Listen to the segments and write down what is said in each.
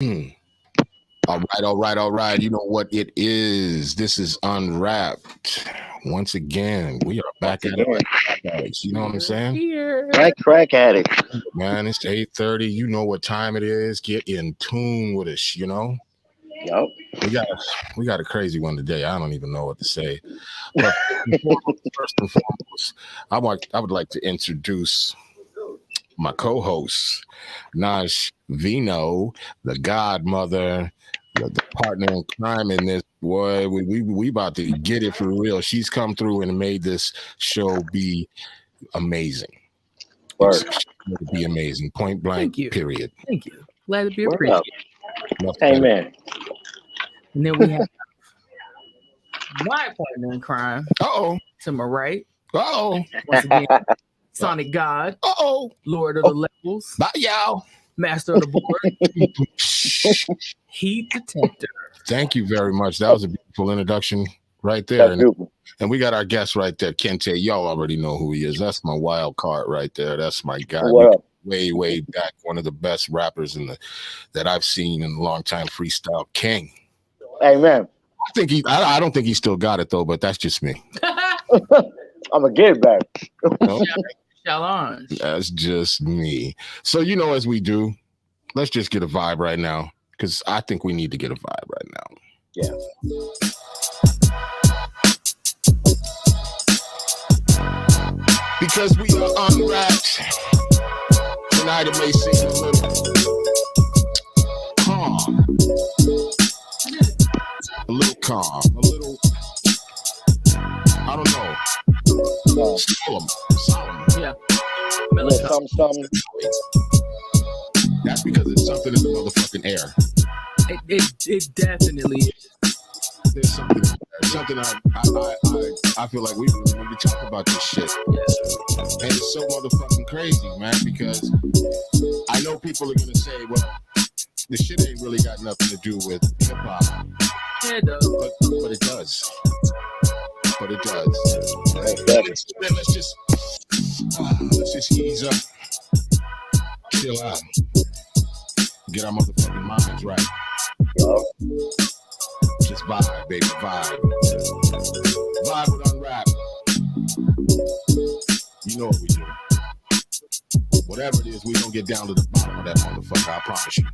All right. You know what it is. This is Unwrapped. Once again, we are back at it like crack addicts. You know what I'm saying? Here. Like crack addicts. Man, it's 8:30. You know what time it is. Get in tune with us, you know? Yep. We got a crazy one today. I don't even know what to say. But first and foremost, I would like to introduce my co-host, Naj Vino, the godmother, the partner in crime in this. Boy, we about to get it for real. She's come through and made this show be amazing. It's going to be amazing. Point blank, period. Thank you. Glad to be appreciated. Amen. And then we have my partner in crime. Uh-oh. To my right. Uh-oh. Once again, Sonic God. Uh-oh. Lord of the levels. Bye, y'all. Master of the board. Heat detector. Thank you very much. That was a beautiful introduction right there. And we got our guest right there, Kente. Y'all already know who he is. That's my wild card right there. That's my guy. Way back. One of the best rappers that I've seen in a long time. Freestyle King. Amen. I don't think he still got it though, but that's just me. I'm gonna get it back. Challenge. That's just me. So as we do, let's just get a vibe right now, because I think we need to get a vibe right now. Yeah. Because we are unwrapped tonight, it may seem a little calm, a little, I don't know, solemn. Yeah. Something. That's because it's something in the motherfucking air. It definitely is. There's something I feel like we need to talk about this shit. And it's so motherfucking crazy, man, because I know people are gonna say, well, this shit ain't really got nothing to do with hip hop. Yeah, it does. But it does. Let's just ease up, chill out, get our motherfucking minds right. Just vibe, baby, vibe. Vibe with Unwrapped. You know what we do. Whatever it is, we gonna get down to the bottom of that motherfucker, I promise you.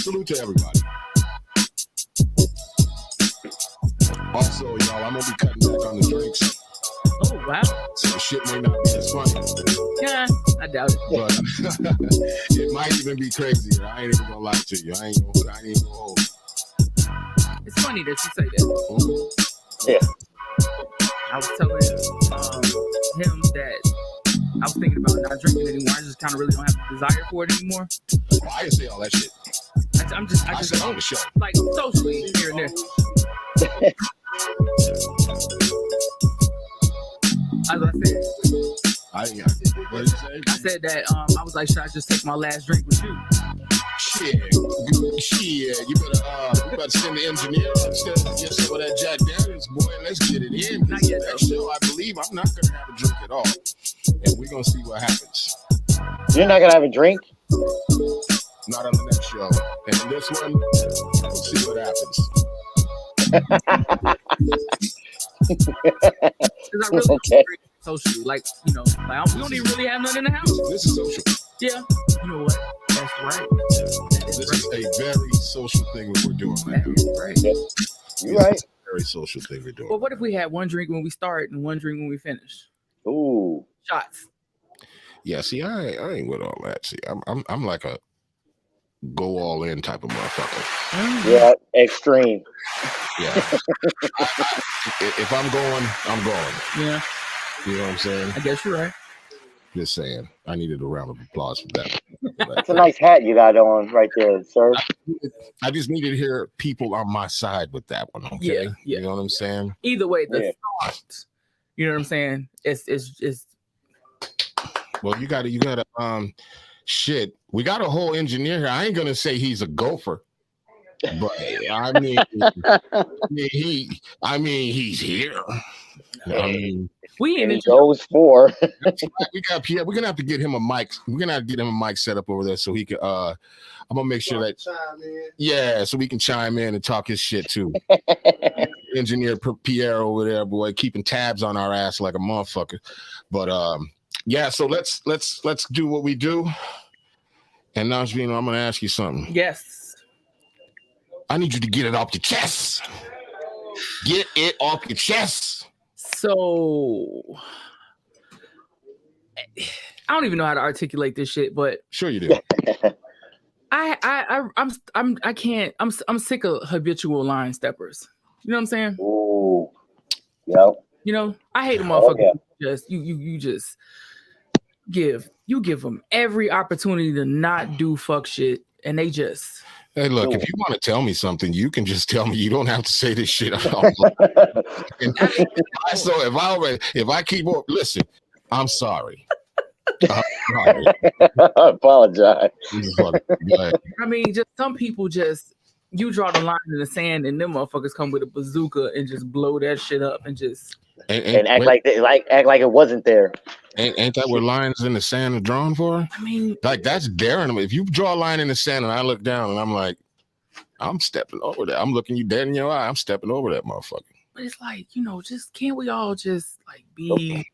Salute to everybody. Also, y'all, I'm gonna be cutting back on the drinks. Oh, wow. So the shit may not be as funny. Yeah, I doubt it. But it might even be crazier. I ain't even gonna lie to you. I ain't even gonna hold. It's funny that you say that. Yeah. I was telling him that I was thinking about not drinking anymore. I just kind of really don't have a desire for it anymore. Well, I didn't say all that shit. I just said on the show. Like socially here and there. As I said. What did you say? I said that I was like, should I just take my last drink with you? Shit. You better send the engineer upstairs and get some of that Jack Daniels, boy. Let's get it in. Not yet, next show, I believe I'm not gonna have a drink at all, and we're gonna see what happens. You're not gonna have a drink? Not on the next show, and in this one, we'll see what happens. Because I really don't drink socially, like we don't even really have nothing in the house. This is social. Yeah, you know what? That's right. This is a very social thing that we're doing right now. Right. You're right. Very social thing we're doing. Well, what if we had one drink when we start and one drink when we finish? Ooh. Shots. Yeah. See, I ain't with all that. See, I'm like a go all in type of motherfucker. Yeah, extreme. Yeah. If I'm going, I'm going. Yeah. You know what I'm saying? I guess you're right. Just saying. I needed a round of applause for that. That's a nice hat you got on right there, sir. I just needed to hear people on my side with that one. Okay. Yeah. You know what I'm saying? Either way, the thought, you know what I'm saying? It's well, you gotta shit. We got a whole engineer here. I ain't gonna say he's a gopher. But he's here. I mean, we in He it. goes for. we got Pierre. We're gonna have to get him a mic. We're gonna have to get him a mic set up over there so he can. I'm gonna make sure that. Yeah, so we can chime in and talk his shit too. Engineer Pierre over there, boy, keeping tabs on our ass like a motherfucker. But yeah. So let's do what we do. And now, Gino, I'm gonna ask you something. Yes. I need you to get it off your chest. Get it off your chest. So I don't even know how to articulate this shit, but sure you do. I'm sick of habitual line steppers. You know what I'm saying? Ooh. Yep. You know, I hate a motherfucker. yeah. Just you just give them every opportunity to not do fuck shit, and they just. Hey, look, if you want to tell me something, you can just tell me. You don't have to say this shit. So if I keep on, listen, I'm sorry. I apologize. I mean, just some people you draw the line in the sand and them motherfuckers come with a bazooka and just blow that shit up and just and act like it wasn't there. Ain't that what lines in the sand are drawn for? I mean, like that's daring them. If you draw a line in the sand and I look down and I'm like, I'm stepping over that. I'm looking you dead in your eye. I'm stepping over that motherfucker. But it's like, just can't we all just like be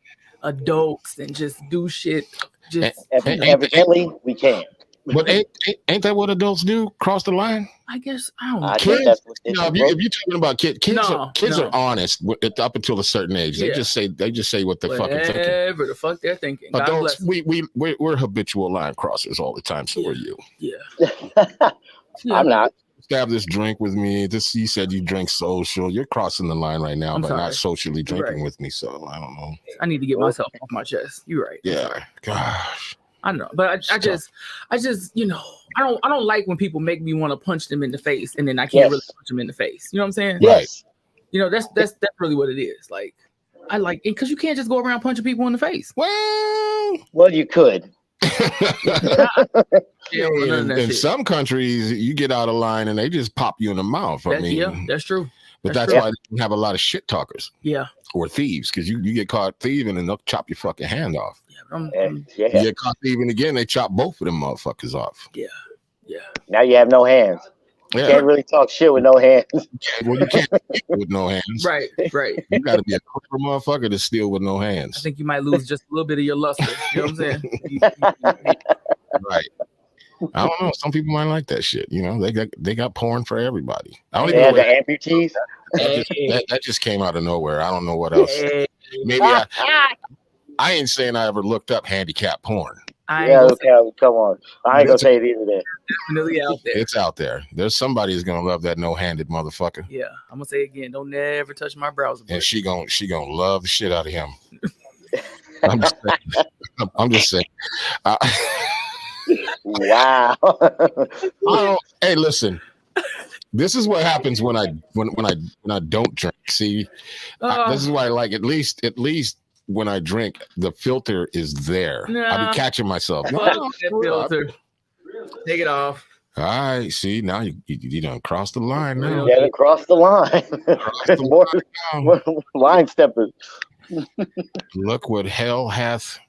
adults and just do shit? Just evidently we can't. But ain't that what adults do? Cross the line? I guess I don't know. Kids, if you're talking about kids are honest up until a certain age. They just say what they're fucking thinking. Whatever the fuck they're thinking. Adults, we're habitual line crossers all the time. So are you? Yeah. I'm not. Have this drink with me. You said you drink social. You're crossing the line right now by not socially drinking with me. So I don't know. I need to get myself off my chest. You're right. Yeah. Gosh. I know, but I just, I don't like when people make me want to punch them in the face, and then I can't really punch them in the face. You know what I'm saying? Yes. That's really what it is. Like, I like it because you can't just go around punching people in the face. Well, you could. In some countries, you get out of line and they just pop you in the mouth. That's true. But that's why they have a lot of shit talkers. Yeah. Or thieves, because you get caught thieving and they'll chop your fucking hand off. Yeah. You get caught thieving again, they chop both of them motherfuckers off. Yeah. Yeah. Now you have no hands. You can't really talk shit with no hands. Well, you can't with no hands. Right. You got to be a clever motherfucker to steal with no hands. I think you might lose just a little bit of your luster. You know what I'm saying? Right. I don't know. Some people might like that shit. They got porn for everybody. I don't even know the amputees. That just came out of nowhere. I don't know what else. Maybe I ain't saying I ever looked up handicap porn. Come on. I ain't gonna say it either. Definitely out there. It's out there. There's somebody who's gonna love that no-handed motherfucker. Yeah, I'm gonna say it again. Don't never touch my browser. And she gonna love the shit out of him. I'm just saying. Wow. Hey, listen. This is what happens when I don't drink. See, this is why I like at least when I drink, the filter is there. I'll be catching myself. Filter. Take it off. All right. See, now you done crossed the line now. Yeah, cross the line. Line steppers. Look what hell hath.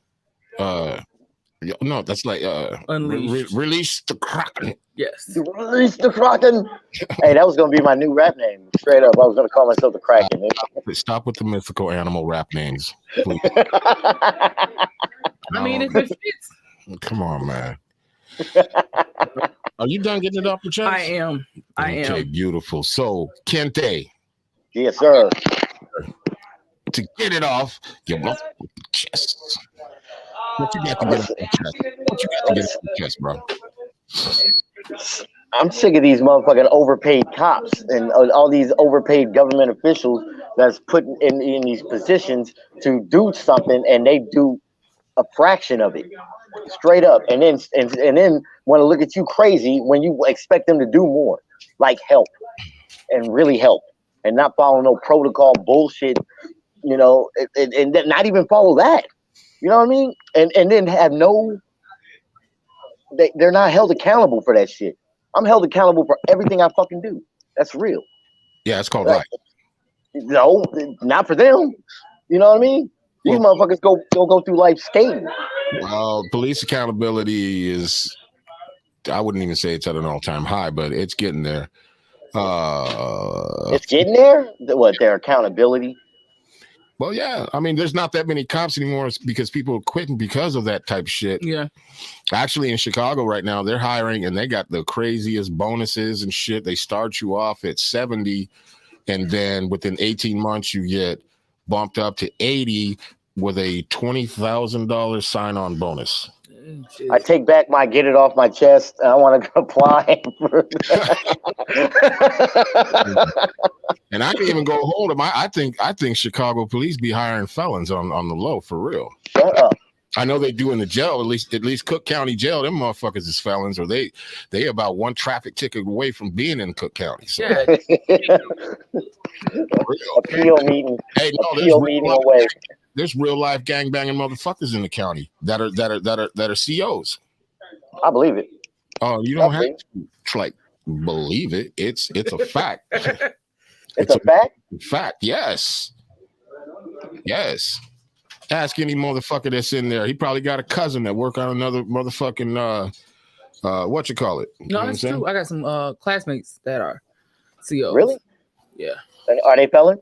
No, that's like release the Kraken. Yes. Release the Kraken. Hey, that was gonna be my new rap name. Straight up, I was gonna call myself the Kraken. Stop with the mythical animal rap names, please. I mean, if it fits. Come on, man. Are you done getting it off your chest? I am. Okay, beautiful. So, Kente. Yes, sir. To get it off your chest. What you got to get off your chest? What you got to get off your chest, bro? I'm sick of these motherfucking overpaid cops and all these overpaid government officials that's put in these positions to do something, and they do a fraction of it, straight up, and then want to look at you crazy when you expect them to do more, like help and really help, and not follow no protocol bullshit, and not even follow that. You know what I mean? And then have they're not held accountable for that shit. I'm held accountable for everything I fucking do. That's real. Yeah, it's called life. No, not for them. You know what I mean? These motherfuckers go through life skating. Well, police accountability is, I wouldn't even say it's at an all-time high, but it's getting there. It's getting there? What, their accountability? Well, yeah. I mean, there's not that many cops anymore because people are quitting because of that type of shit. Yeah. Actually, in Chicago right now, they're hiring and they got the craziest bonuses and shit. They start you off at 70, and then within 18 months, you get bumped up to 80 with a $20,000 sign-on bonus. I take back my get it off my chest. I want to apply for And I can even go hold them. I think Chicago police be hiring felons on the low for real. Shut up. I know they do in the jail, at least Cook County Jail. Them motherfuckers is felons, or they about one traffic ticket away from being in Cook County. So. Yeah. Appeal meeting. Hey, no, appeal meeting away. There's real life gangbanging motherfuckers in the county that are COs. I believe it. Oh, you don't have to like believe it. It's a fact. It's a fact. Fact. Yes. Ask any motherfucker that's in there. He probably got a cousin that work on another motherfucking what you call it. No, that's true. I got some classmates that are COs. Really? Yeah. Are they felons?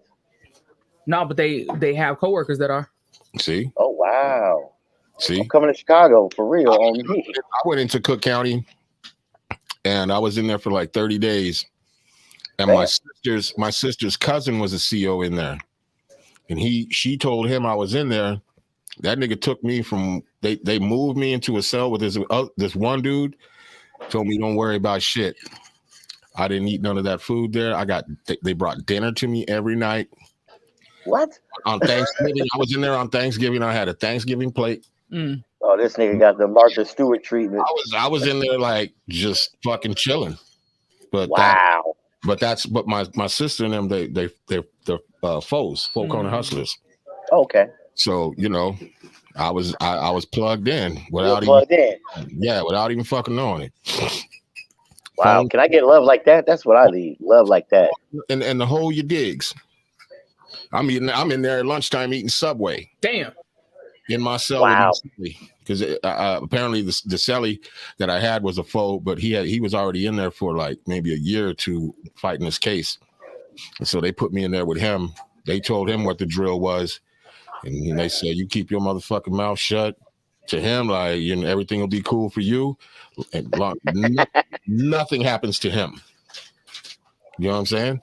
No, but they have coworkers that are. See? Oh wow. See? I'm coming to Chicago for real on me. I went into Cook County and I was in there for like 30 days. And my sister's cousin was a CO in there. And she told him I was in there. That nigga took me from they moved me into a cell with this one dude. Told me don't worry about shit. I didn't eat none of that food there. They brought dinner to me every night. What? On Thanksgiving, I was in there on Thanksgiving. I had a Thanksgiving plate. Mm. Oh, this nigga got the Martha Stewart treatment. I was in there like just fucking chilling. But wow. But my sister and them they're foes, folk corner hustlers. Okay. So you know, I was plugged in without even fucking knowing it. Wow. Can I get love like that? That's what I need. Love like that. And the whole you digs. I'm in there at lunchtime eating Subway. Damn. In my cell. Wow. Because apparently the celly that I had was a foe, but he was already in there for like maybe a year or two fighting this case. And so they put me in there with him. They told him what the drill was. And they said, you keep your motherfucking mouth shut. To him, like, you know, everything will be cool for you. And nothing happens to him. You know what I'm saying?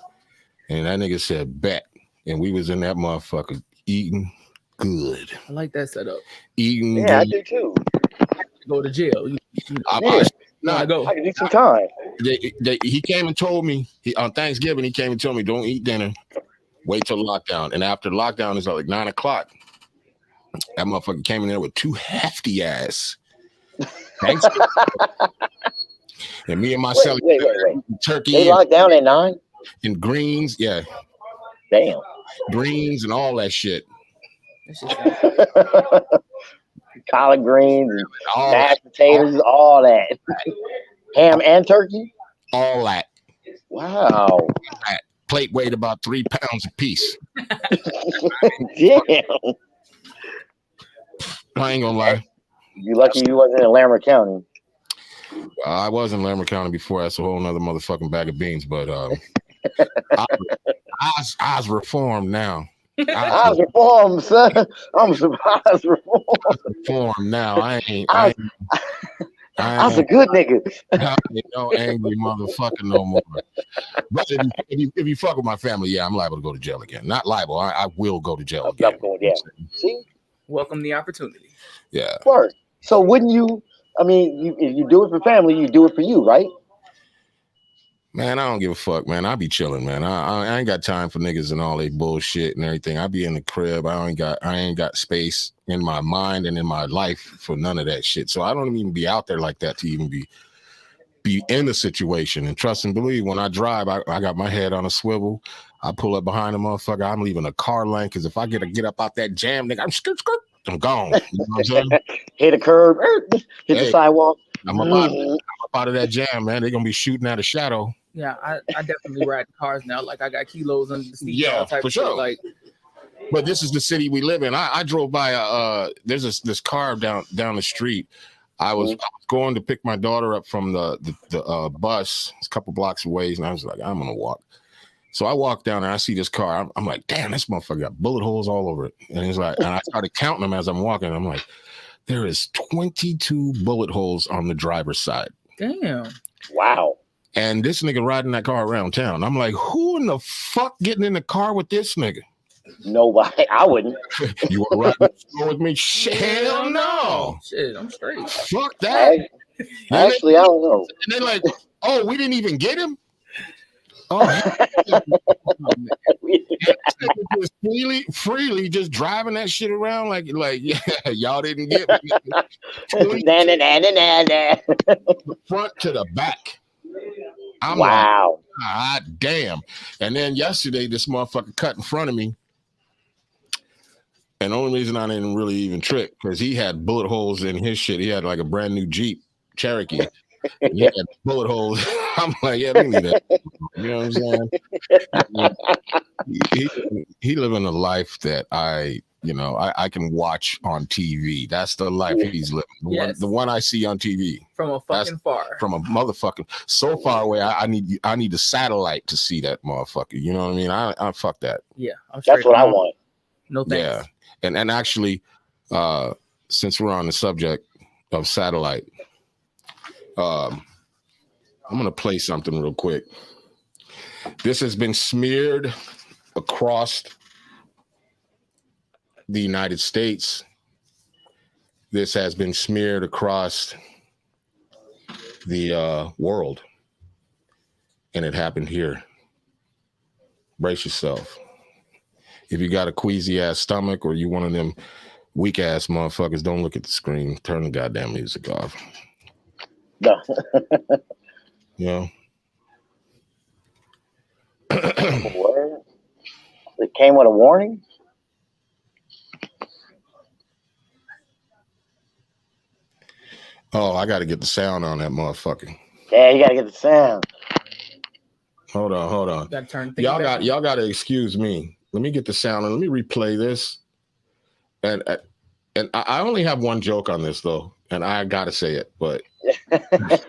And that nigga said, bet. And we was in that motherfucker eating good. I like that setup. Eating good. I do too. Go to jail. I can do some time. He came and told me, on Thanksgiving, he came and told me, don't eat dinner. Wait till lockdown. And after lockdown, it's like 9 o'clock. That motherfucker came in there with 2 hefty ass. Thanksgiving. And me and my celly turkey. They locked down at 9? And greens, yeah. Damn. Greens and all that shit. Collard greens and mashed potatoes, all that. Ham and turkey? All that. Wow. That plate weighed about 3 pounds a piece. Damn. I ain't gonna lie. You lucky you wasn't in Larimer County. I was in Larimer County before. That's a whole nother motherfucking bag of beans. But I was reformed now. I was reformed, son. I'm surprised reformed now. I was a good nigga. I ain't no angry motherfucker no more. But if you fuck with my family, yeah, I'm liable to go to jail again. Not liable. I will go to jail again. I'm going, yeah. See? Welcome the opportunity. Yeah. Word. So wouldn't you? I mean, if you do it for family, you do it for you, right? Man, I don't give a fuck, man. I be chilling, man. I ain't got time for niggas and all that bullshit and everything. I be in the crib. I ain't got space in my mind and in my life for none of that shit. So I don't even be out there like that to even be in the situation. And trust and believe, when I drive, I got my head on a swivel. I pull up behind a motherfucker. I'm leaving a car lane because if I get up out that jam, nigga, I'm gone. You know what I'm saying? Hit a curb, hit the sidewalk. I'm about out of that jam, man. They're gonna be shooting at a shadow. Yeah, I definitely ride cars now. Like I got kilos under the seat. Yeah, all type for of shit. sure. Like, but this is the city we live in. I drove by there's this car down the street. I was going to pick my daughter up from the bus. It's a couple blocks away, and I was like, I'm gonna walk. So I walk down and I see this car. I'm like, damn, this motherfucker got bullet holes all over it. And he's like, and I started counting them as I'm walking. I'm like, there is 22 bullet holes on the driver's side. damn. Wow. And this nigga riding that car around town. I'm like, who in the fuck getting in the car with this nigga? Nobody. I wouldn't. You want to ride with me? Hell no. Shit, I'm straight. Fuck that. Actually, I don't know. And they're like, oh, we didn't even get him? Oh, just freely just driving that shit around like yeah, y'all didn't get me. Front to the back. I'm wow. like, God damn. And then yesterday, this motherfucker cut in front of me. And the only reason I didn't really even trip, because he had bullet holes in his shit. He had like a brand new Jeep Cherokee. And he had bullet holes. I'm like, yeah, let me leave that. You know what I'm saying? He living a life that I can watch on TV. That's the life he's living. The one I see on TV. From a fucking far. From a motherfucking so far away. I need a satellite to see that motherfucker. You know what I mean? I fuck that. Yeah, that's what I want. No thanks. Yeah, and actually, since we're on the subject of satellite, I'm gonna play something real quick. This has been smeared across the United States. This has been smeared across the world, and it happened here. Brace yourself. If you got a queasy ass stomach or you one of them weak ass motherfuckers, don't look at the screen. Turn the goddamn music off. No. You know? What? It came with a warning? Oh, I got to get the sound on that motherfucker. Yeah, you got to get the sound. Hold on. Y'all got to excuse me. Let me get the sound and let me replay this. And I only have one joke on this though, and I got to say it, but I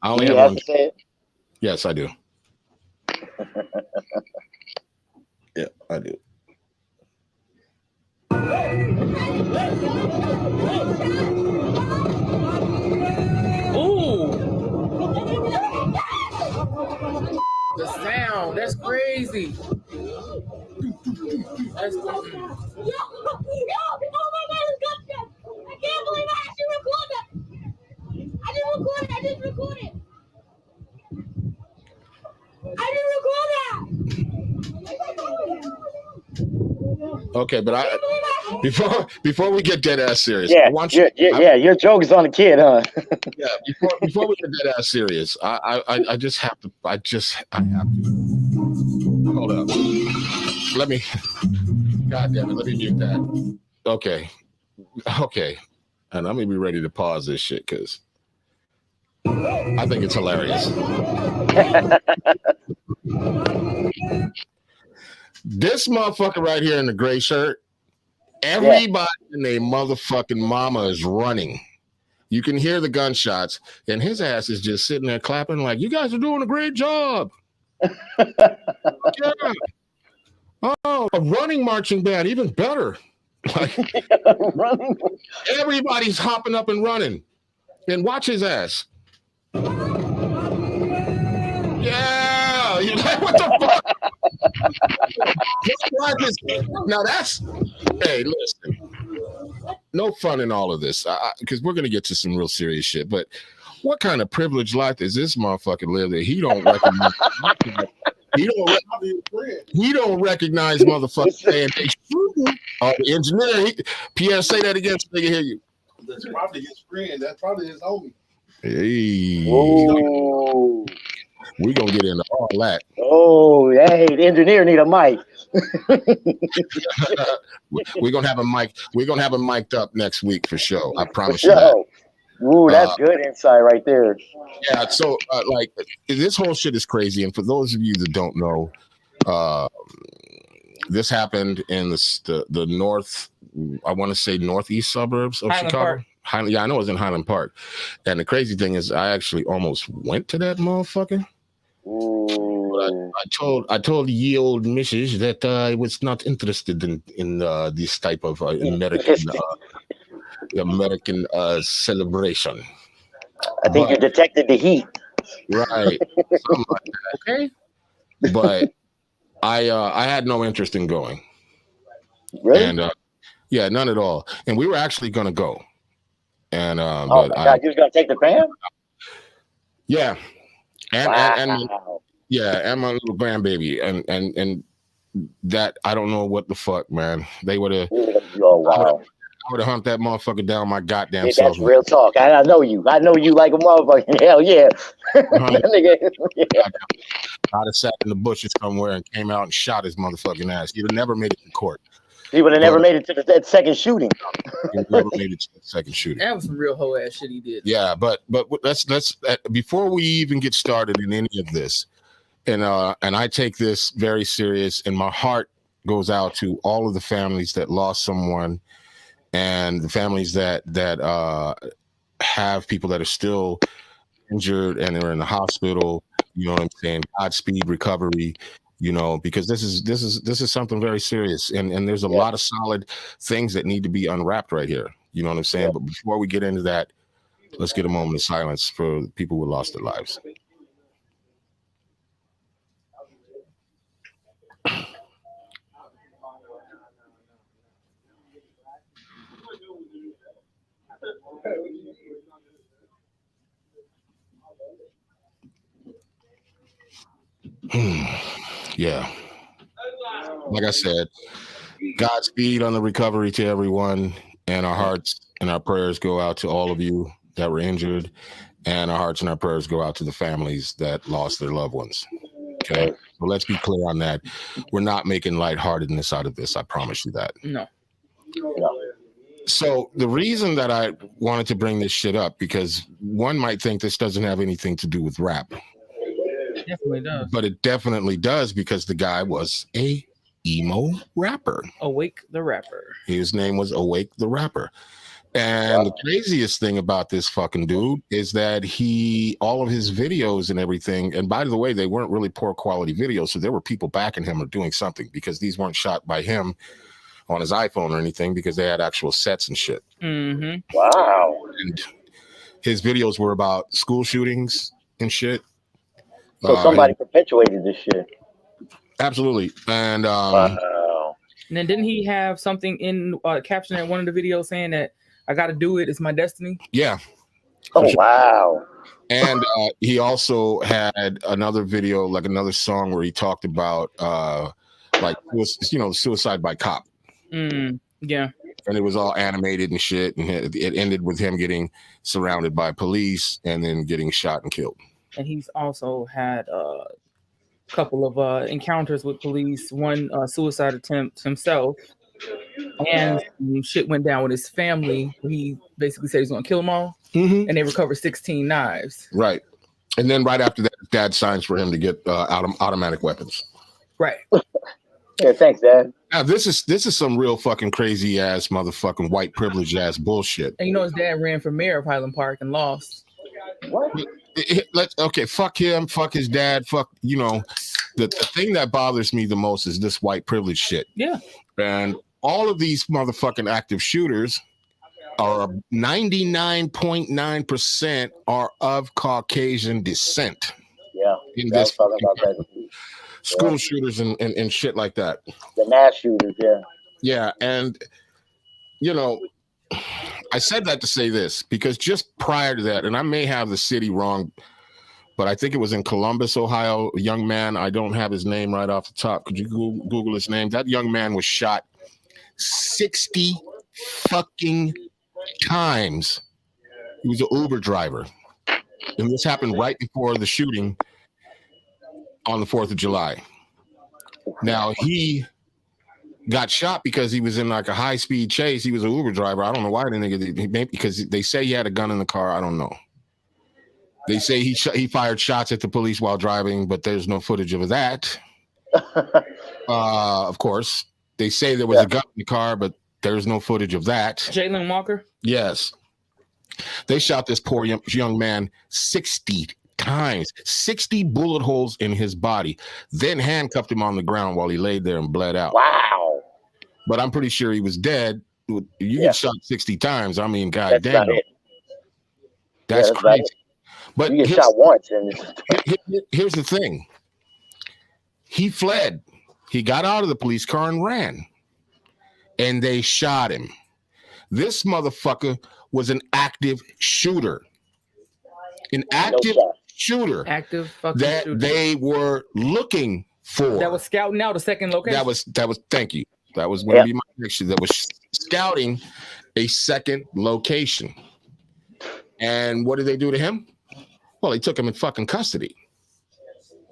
only have one. To say it? Yes, I do. Yeah, I do. Ooh. The sound, that's crazy. That's crazy. I can't believe I actually recorded that. I didn't record it. Okay, but before we get dead ass serious, your joke is on the kid, huh? Yeah, before we get dead ass serious, I have to. Hold up. Let me. God damn it! Let me mute that. Okay, and I'm gonna be ready to pause this shit because I think it's hilarious. This motherfucker right here in the gray shirt, everybody in their motherfucking mama is running. You can hear the gunshots, and his ass is just sitting there clapping like, "You guys are doing a great job." Yeah. Oh, a running marching band, even better. Like, everybody's hopping up and running. And watch his ass. Yeah, you're like, what the fuck? Now that's, hey, listen, no fun in all of this, because we're gonna get to some real serious shit. But what kind of privileged life does this motherfucker live that he don't recognize? He don't recognize motherfuckers saying they shooting. Oh, the engineer, Pierre, say that again so they can hear you. That's probably his friend. That's probably his homie. Hey. Whoa. We gonna get into all that. Oh, hey, the engineer need a mic. We're gonna have a mic. We're gonna have him mic'd up next week for sure. I promise you that. Ooh, that's good insight right there. Yeah, so like this whole shit is crazy. And for those of you that don't know, this happened in the north, I want to say northeast suburbs of Highland Chicago. Park. Yeah, I know it was in Highland Park. And the crazy thing is, I actually almost went to that motherfucker. Ooh. I told ye old missus that I was not interested in this type of American celebration. I think you detected the heat. Right. Something like that. Okay. But I had no interest in going. Really? And yeah, none at all. And we were actually gonna go. And oh my God, you was gonna take the fam? Yeah. And Wow. and my little grandbaby. And that I don't know what the fuck, man. They would have Oh wow. I would have humped that motherfucker down my goddamn Yeah, self. that's real talk. I know you. I know you like a motherfucker. Hell yeah. That nigga, yeah. I'd have sat in the bushes somewhere and came out and shot his motherfucking ass. He'd have never made it to court. He would have never made it to that second shooting. He never made it to the second shooting. That was some real hoe ass shit he did. Yeah, but let's before we even get started in any of this, and I take this very serious, and my heart goes out to all of the families that lost someone, and the families that have people that are still injured and are in the hospital. You know what I'm saying? Godspeed recovery. You know, because this is something very serious, and there's a lot of solid things that need to be unwrapped right here. You know what I'm saying? But before we get into that, let's get a moment of silence for people who lost their lives. Yeah. Like I said, Godspeed on the recovery to everyone, and our hearts and our prayers go out to all of you that were injured, and our hearts and our prayers go out to the families that lost their loved ones. Okay, so let's be clear on that. We're not making lightheartedness out of this. I promise you that. No. So the reason that I wanted to bring this shit up, because one might think this doesn't have anything to do with rap. It definitely does. But it definitely does, because the guy was a emo rapper. Awake the Rapper. His name was Awake the Rapper. And the craziest thing about this fucking dude is that all of his videos and everything, and by the way, they weren't really poor quality videos, so there were people backing him or doing something, because these weren't shot by him on his iPhone or anything, because they had actual sets and shit. Mm-hmm. Wow. And his videos were about school shootings and shit. So somebody perpetuated this shit. Absolutely. And wow. And then didn't he have something in caption in one of the videos saying that I got to do it, it's my destiny? Yeah. Oh wow. And he also had another video, like another song, where he talked about like, suicide by cop. Yeah. And it was all animated and shit, and it ended with him getting surrounded by police and then getting shot and killed. And he's also had a couple of encounters with police, one suicide attempt himself, and shit went down with his family. He basically said he's going to kill them all, and they recovered 16 knives. Right. And then right after that, dad signs for him to get automatic weapons. Right. Yeah, thanks, Dad. Now, this is some real fucking crazy ass motherfucking white privilege ass bullshit. And his dad ran for mayor of Highland Park and lost. What? Fuck him, fuck his dad, fuck, the thing that bothers me the most is this white privilege shit. Yeah. And all of these motherfucking active shooters are 99.9% are of Caucasian descent. Yeah. In this talking about that. School shooters and shit like that. The mass shooters, yeah. Yeah, and I said that to say this, because just prior to that, and I may have the city wrong, but I think it was in Columbus, Ohio, a young man, I don't have his name right off the top. Could you Google his name? That young man was shot 60 fucking times. He was an Uber driver. And this happened right before the shooting on the 4th of July. Now, he got shot because he was in like a high speed chase. He was an Uber driver. I don't know why the nigga, because they say he had a gun in the car. I don't know. They say he fired shots at the police while driving, but there's no footage of that. Of course, they say there was a gun in the car, but there's no footage of that. Jaylen Walker? Yes. They shot this poor young man 60 times, 60 bullet holes in his body, then handcuffed him on the ground while he laid there and bled out. Wow. But I'm pretty sure he was dead. You get shot 60 times. I mean, God damn. That's crazy. But you get shot once. And here's the thing. He fled. He got out of the police car and ran. And they shot him. This motherfucker was an active shooter. An active shooter. Active fucking that shooter. They were looking for. That was scouting out a second location. That was thank you. That was going to be my connection. That was scouting a second location. And what did they do to him? Well, they took him in fucking custody.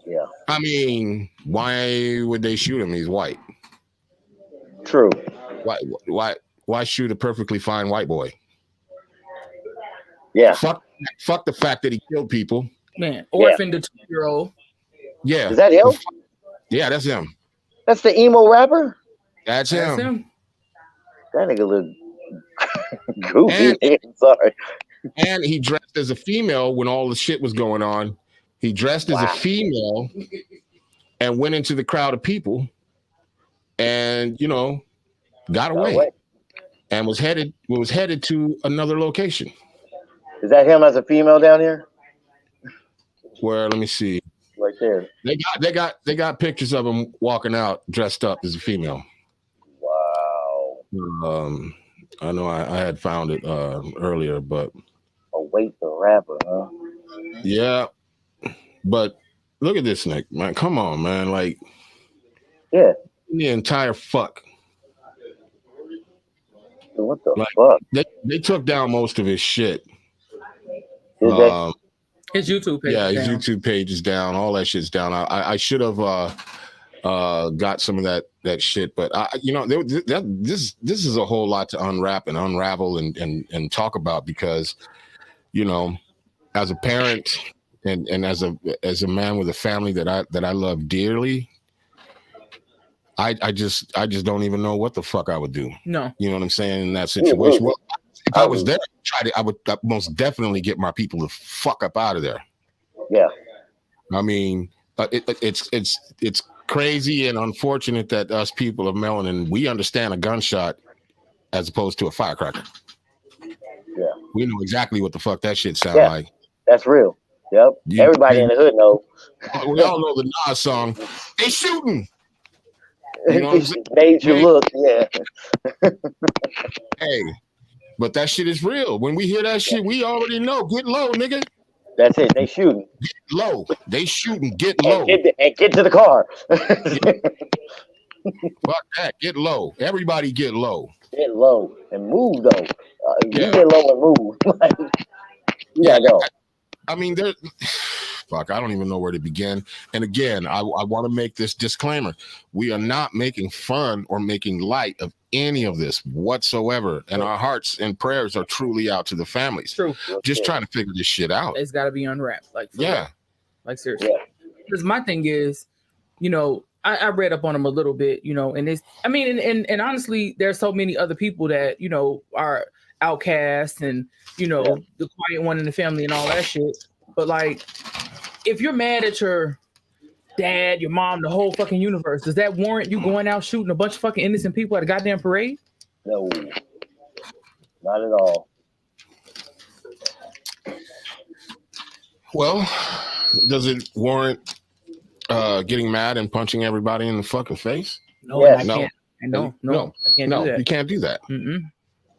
Yeah. I mean, why would they shoot him? He's white. True. Why shoot a perfectly fine white boy? Yeah. Fuck the fact that he killed people. Man, orphaned a 2-year-old. Yeah. Is that him? Yeah, that's him. That's the emo rapper? That's him. That nigga look goofy. Sorry. And he dressed as a female when all the shit was going on. He dressed as a female and went into the crowd of people and, got away. And was headed to another location. Is that him as a female down here? Where, let me see. Right there. They got pictures of him walking out dressed up as a female. Wow. I know I had found it earlier, but Await the rapper, huh? Yeah. But look at this, Nick, man. Come on, man. Like, the entire fuck. What the fuck? They took down most of his shit. His YouTube page. Yeah, his YouTube page is down. All that shit's down. I should have got some of that shit, but this is a whole lot to unwrap and unravel and talk about because, as a parent and as a man with a family that I love dearly, I just don't even know what the fuck I would do. No, you know what I'm saying in that situation. Well, if I was there, I would most definitely get my people to fuck up out of there. Yeah, I mean, it's crazy and unfortunate that us people of melanin, we understand a gunshot as opposed to a firecracker. Yeah, we know exactly what the fuck that shit sound like. That's real. Yep, everybody in the hood knows. We all know the Nas song. They shooting. You know what I'm saying? Made you look, yeah. Hey, but that shit is real. When we hear that shit, we already know. Get low, nigga. That's it. They shooting. Get low. They shooting. Get low. And get to the car. Fuck that. Get low. Everybody get low. Get low and move though. You get low and move. Go. I mean, fuck, I don't even know where to begin. And again, I want to make this disclaimer. We are not making fun or making light of any of this whatsoever. And our hearts and prayers are truly out to the families. True. Just trying to figure this shit out. It's got to be unwrapped. Like, real. Like seriously. Because my thing is, I read up on him a little bit, and it's, I mean, and honestly, there's so many other people that, are outcasts and, the quiet one in the family and all that shit. But like, if you're mad at your dad, your mom, the whole fucking universe, does that warrant you going out shooting a bunch of fucking innocent people at a goddamn parade? No, not at all. Well, does it warrant getting mad and punching everybody in the fucking face? No, I can't. No, I can't do that. You can't do that. Mm-mm.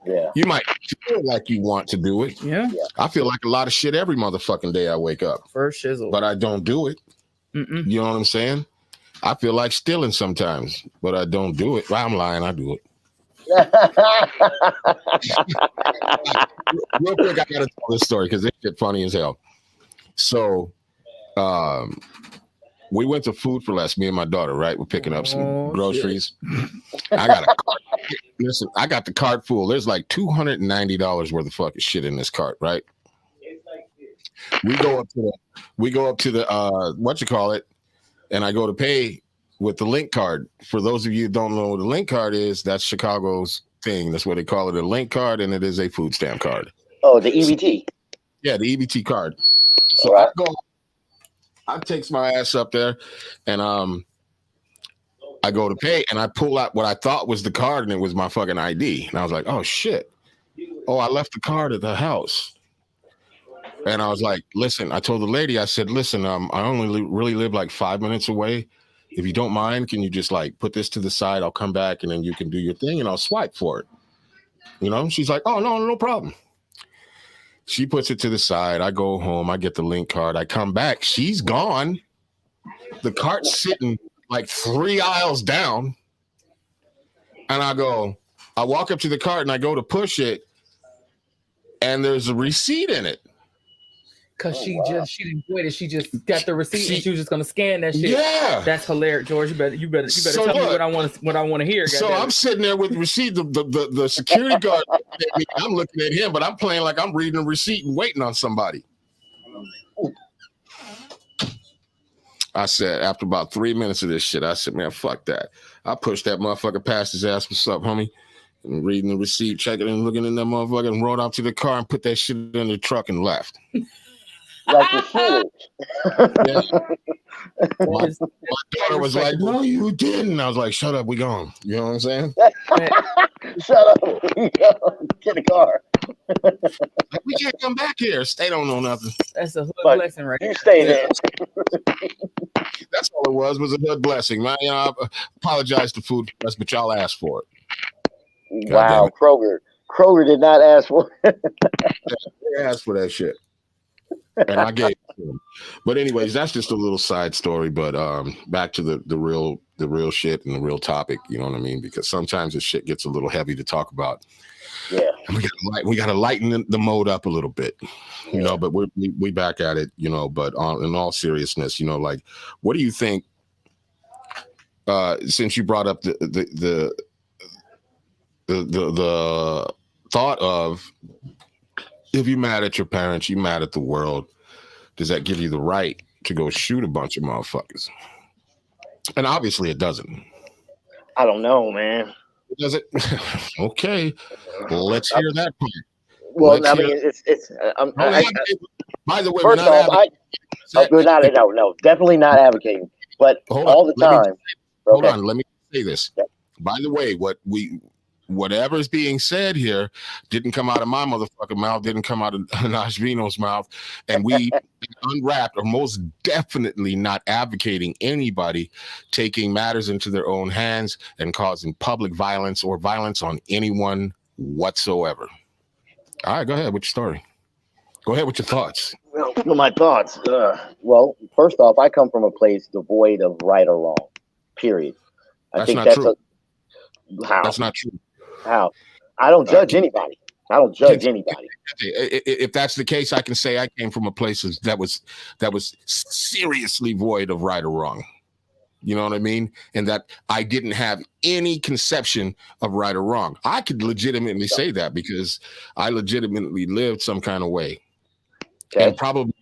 Yeah. You might feel like you want to do it. Yeah. I feel like a lot of shit every motherfucking day I wake up. For shizzle. But I don't do it. Mm-mm. You know what I'm saying? I feel like stealing sometimes, but I don't do it. Well, I'm lying. I do it. Real quick, I gotta tell this story because it's funny as hell. So, we went to Food for Less, me and my daughter, right? We're picking up some Oh, groceries. I got a cart. Listen, I got the cart full. There's like $290 worth of fucking shit in this cart, right? We go up to the what you call it, and I go to pay with the link card. For those of you who don't know what a link card is, that's Chicago's thing. That's what they call it, a link card, and it is a food stamp card. Oh, the EBT. Yeah, the EBT card. So All right. I takes my ass up there, and I go to pay, and I pull out what I thought was the card, and it was my fucking ID. And I was like, oh shit. Oh, I left the card at the house. And I was like, listen, I told the lady, I said, listen, I only really live like 5 minutes away. If you don't mind, can you just like put this to the side? I'll come back and then you can do your thing and I'll swipe for it. You know, she's like, oh, no problem. She puts it to the side. I go home. I get the link card. I come back. She's gone. The cart's sitting like 3 aisles down. And I walk up to the cart and I go to push it. And there's a receipt in it. Cause she didn't do it. She just got the receipt and she was just gonna scan that shit. Yeah, that's hilarious, George. You better so tell me what I want to hear. So I'm sitting there with the receipt. The security guard. I'm looking at him, but I'm playing like I'm reading a receipt and waiting on somebody. I said after about 3 minutes of this shit, I said, man, fuck that. I pushed that motherfucker past his ass. What's up, homie? And reading the receipt, checking and looking in that motherfucker, and rode out to the car and put that shit in the truck and left. Like you should. Yeah. My daughter was like, no, you didn't. I was like, shut up, we gone. You know what I'm saying? Shut up. Get a car. Like, we can't come back here. They don't know nothing. That's a hood But blessing right there. You stay there. That's all it was a hood blessing. Man, I apologize to Food Plus, but y'all asked for it. Wow, Kroger did not ask for it. They asked for that shit. And I gave it to them. But anyways, that's just a little side story. But back to the real shit and the real topic, you know what I mean? Because sometimes this shit gets a little heavy to talk about. Yeah. And we gotta lighten the mode up a little bit, you know, but we back at it, you know, but in all seriousness, you know, like, what do you think, since you brought up the thought of, if you're mad at your parents, you're mad at the world, does that give you the right to go shoot a bunch of motherfuckers? And obviously it doesn't. I don't know, man. Does it? Okay. Let's hear that part. Well, I mean, it's. By the way, first we're not. No, definitely not advocating. But all the time. Hold on. Let me say this. Yeah. By the way, whatever's being said here didn't come out of my motherfucking mouth, didn't come out of Najvino's mouth, and we unwrapped are most definitely not advocating anybody taking matters into their own hands and causing public violence or violence on anyone whatsoever. All right, go ahead with your story. Go ahead with your thoughts. Well, my thoughts. Well, first off, I come from a place devoid of right or wrong. Period. That's not true. How? That's not true. How? I don't judge anybody. I don't judge anybody. If that's the case, I can say I came from a place that was seriously void of right or wrong. You know what I mean? And that I didn't have any conception of right or wrong. I could legitimately say that because I legitimately lived some kind of way. Okay. And probably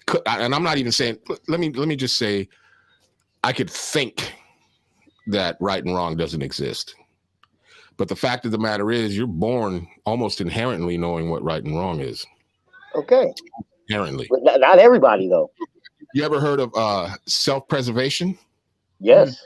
could, and I'm not even saying, let me just say, I could think that right and wrong doesn't exist. But the fact of the matter is, you're born almost inherently knowing what right and wrong is. Okay. Inherently. But not everybody, though. You ever heard of self-preservation? Yes.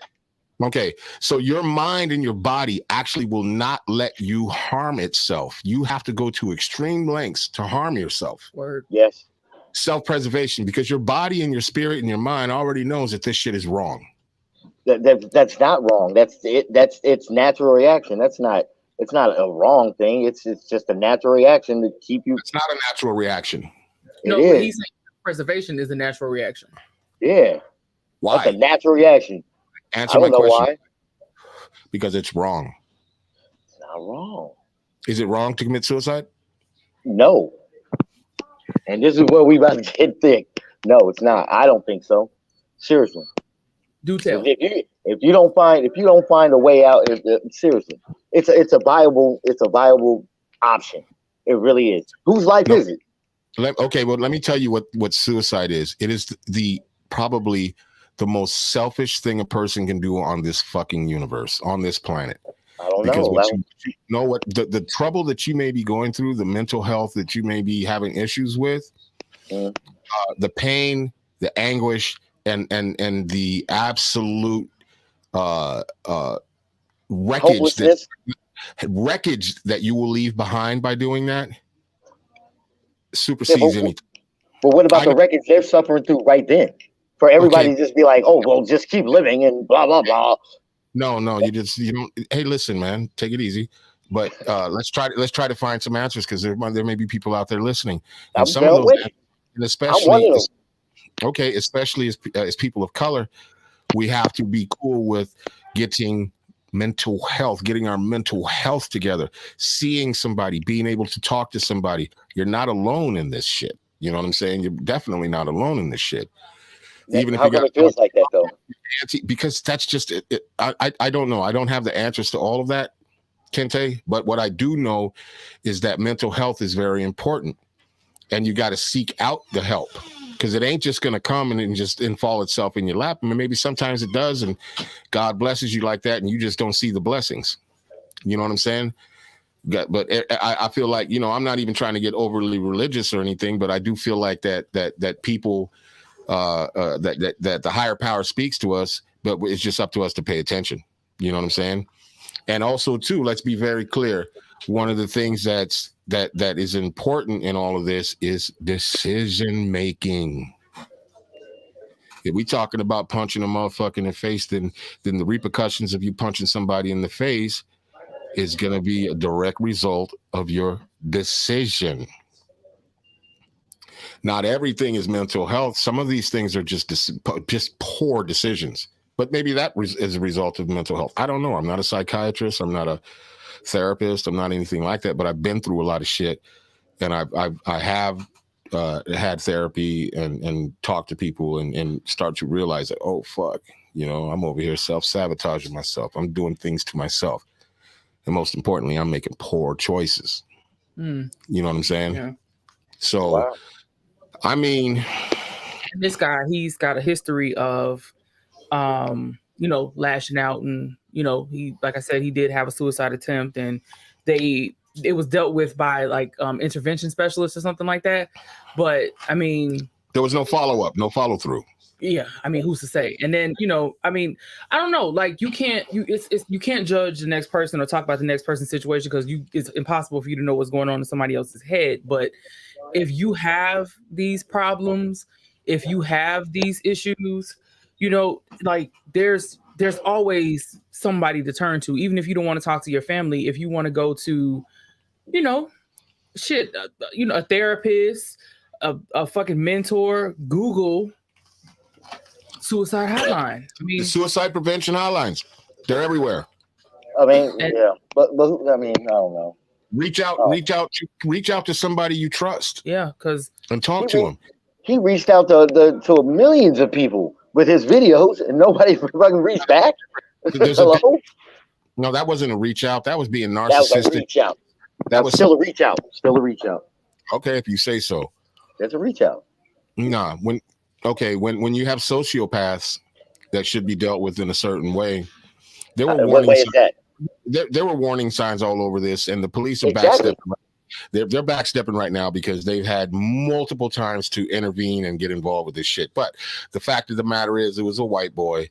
Okay. So your mind and your body actually will not let you harm itself. You have to go to extreme lengths to harm yourself. Word. Yes. Self-preservation, because your body and your spirit and your mind already knows that this shit is wrong. That's not wrong. That's it. That's its natural reaction. It's not a wrong thing. It's just a natural reaction to keep you. It's not a natural reaction. No, but he's saying preservation is a natural reaction. Yeah. Why? That's a natural reaction. Answer my question. Why. Because it's wrong. It's not wrong. Is it wrong to commit suicide? No. And this is where we about to get thick. No, it's not. I don't think so. Seriously. Do tell. If you don't find a way out, seriously, it's a viable option. It really is. Whose life is it? Okay, well, let me tell you what suicide is. It is probably the most selfish thing a person can do on this fucking universe, on this planet. I don't because know. What the trouble that you may be going through, the mental health that you may be having issues with, the pain, the anguish, and the absolute wreckage that you will leave behind by doing that supersedes anything. But what about the wreckage they're suffering through right then? For everybody to just be like, oh, well, just keep living and blah, blah, blah. No, you don't. Hey, listen, man, take it easy. But let's try to find some answers, because there may be people out there listening. And some of those, and especially as people of color, we have to be cool with getting our mental health together, seeing somebody, being able to talk to somebody. You're not alone in this shit. You know what I'm saying? You're definitely not alone in this shit. Even if it feels like that, though, because that's just it. I don't know. I don't have the answers to all of that, Kente. But what I do know is that mental health is very important, and you got to seek out the help, because it ain't just going to come and fall itself in your lap. I mean, maybe sometimes it does, and God blesses you like that, and you just don't see the blessings. You know what I'm saying? But I feel like, I'm not even trying to get overly religious or anything, but I do feel like that people. That the higher power speaks to us, but it's just up to us to pay attention. You know what I'm saying? And also, too, let's be very clear. One of the things that is important in all of this is decision making. If we talking about punching a motherfucker in the face, then the repercussions of you punching somebody in the face is going to be a direct result of your decision. Not everything is mental health. Some of these things are just poor decisions. But maybe that is a result of mental health. I don't know. I'm not a psychiatrist. I'm not a therapist. I'm not anything like that. But I've been through a lot of shit, and I have had therapy and talked to people and start to realize that, oh fuck, I'm over here self-sabotaging myself. I'm doing things to myself, and most importantly, I'm making poor choices. You know what I'm saying? Yeah. So. Wow. I mean, this guy, he's got a history of, lashing out, and, he, like I said, he did have a suicide attempt, and it was dealt with by like intervention specialists or something like that. But I mean, there was no follow-up, no follow-through. Yeah, I mean, who's to say? And then, I mean, I don't know. Like, you can't judge the next person or talk about the next person's situation, because it's impossible for you to know what's going on in somebody else's head. But if you have these problems, if you have these issues, like there's always somebody to turn to. Even if you don't want to talk to your family, if you want to go to, a therapist, a fucking mentor, Google suicide hotline. I mean, the suicide prevention hotlines, they're everywhere. I mean, yeah, but I mean, I don't know. Reach out to somebody you trust. Yeah, and talk to him. He reached out to millions of people with his videos, and nobody fucking reached back. Hello? No, that wasn't a reach out. That was being narcissistic. That was a reach out. That was still a reach out. Still a reach out. Okay, if you say so. That's a reach out. Nah, when you have sociopaths that should be dealt with in a certain way, there were what way is that? There were warning signs all over this, and the police are backstepping. They're backstepping right now because they've had multiple times to intervene and get involved with this shit. But the fact of the matter is, it was a white boy,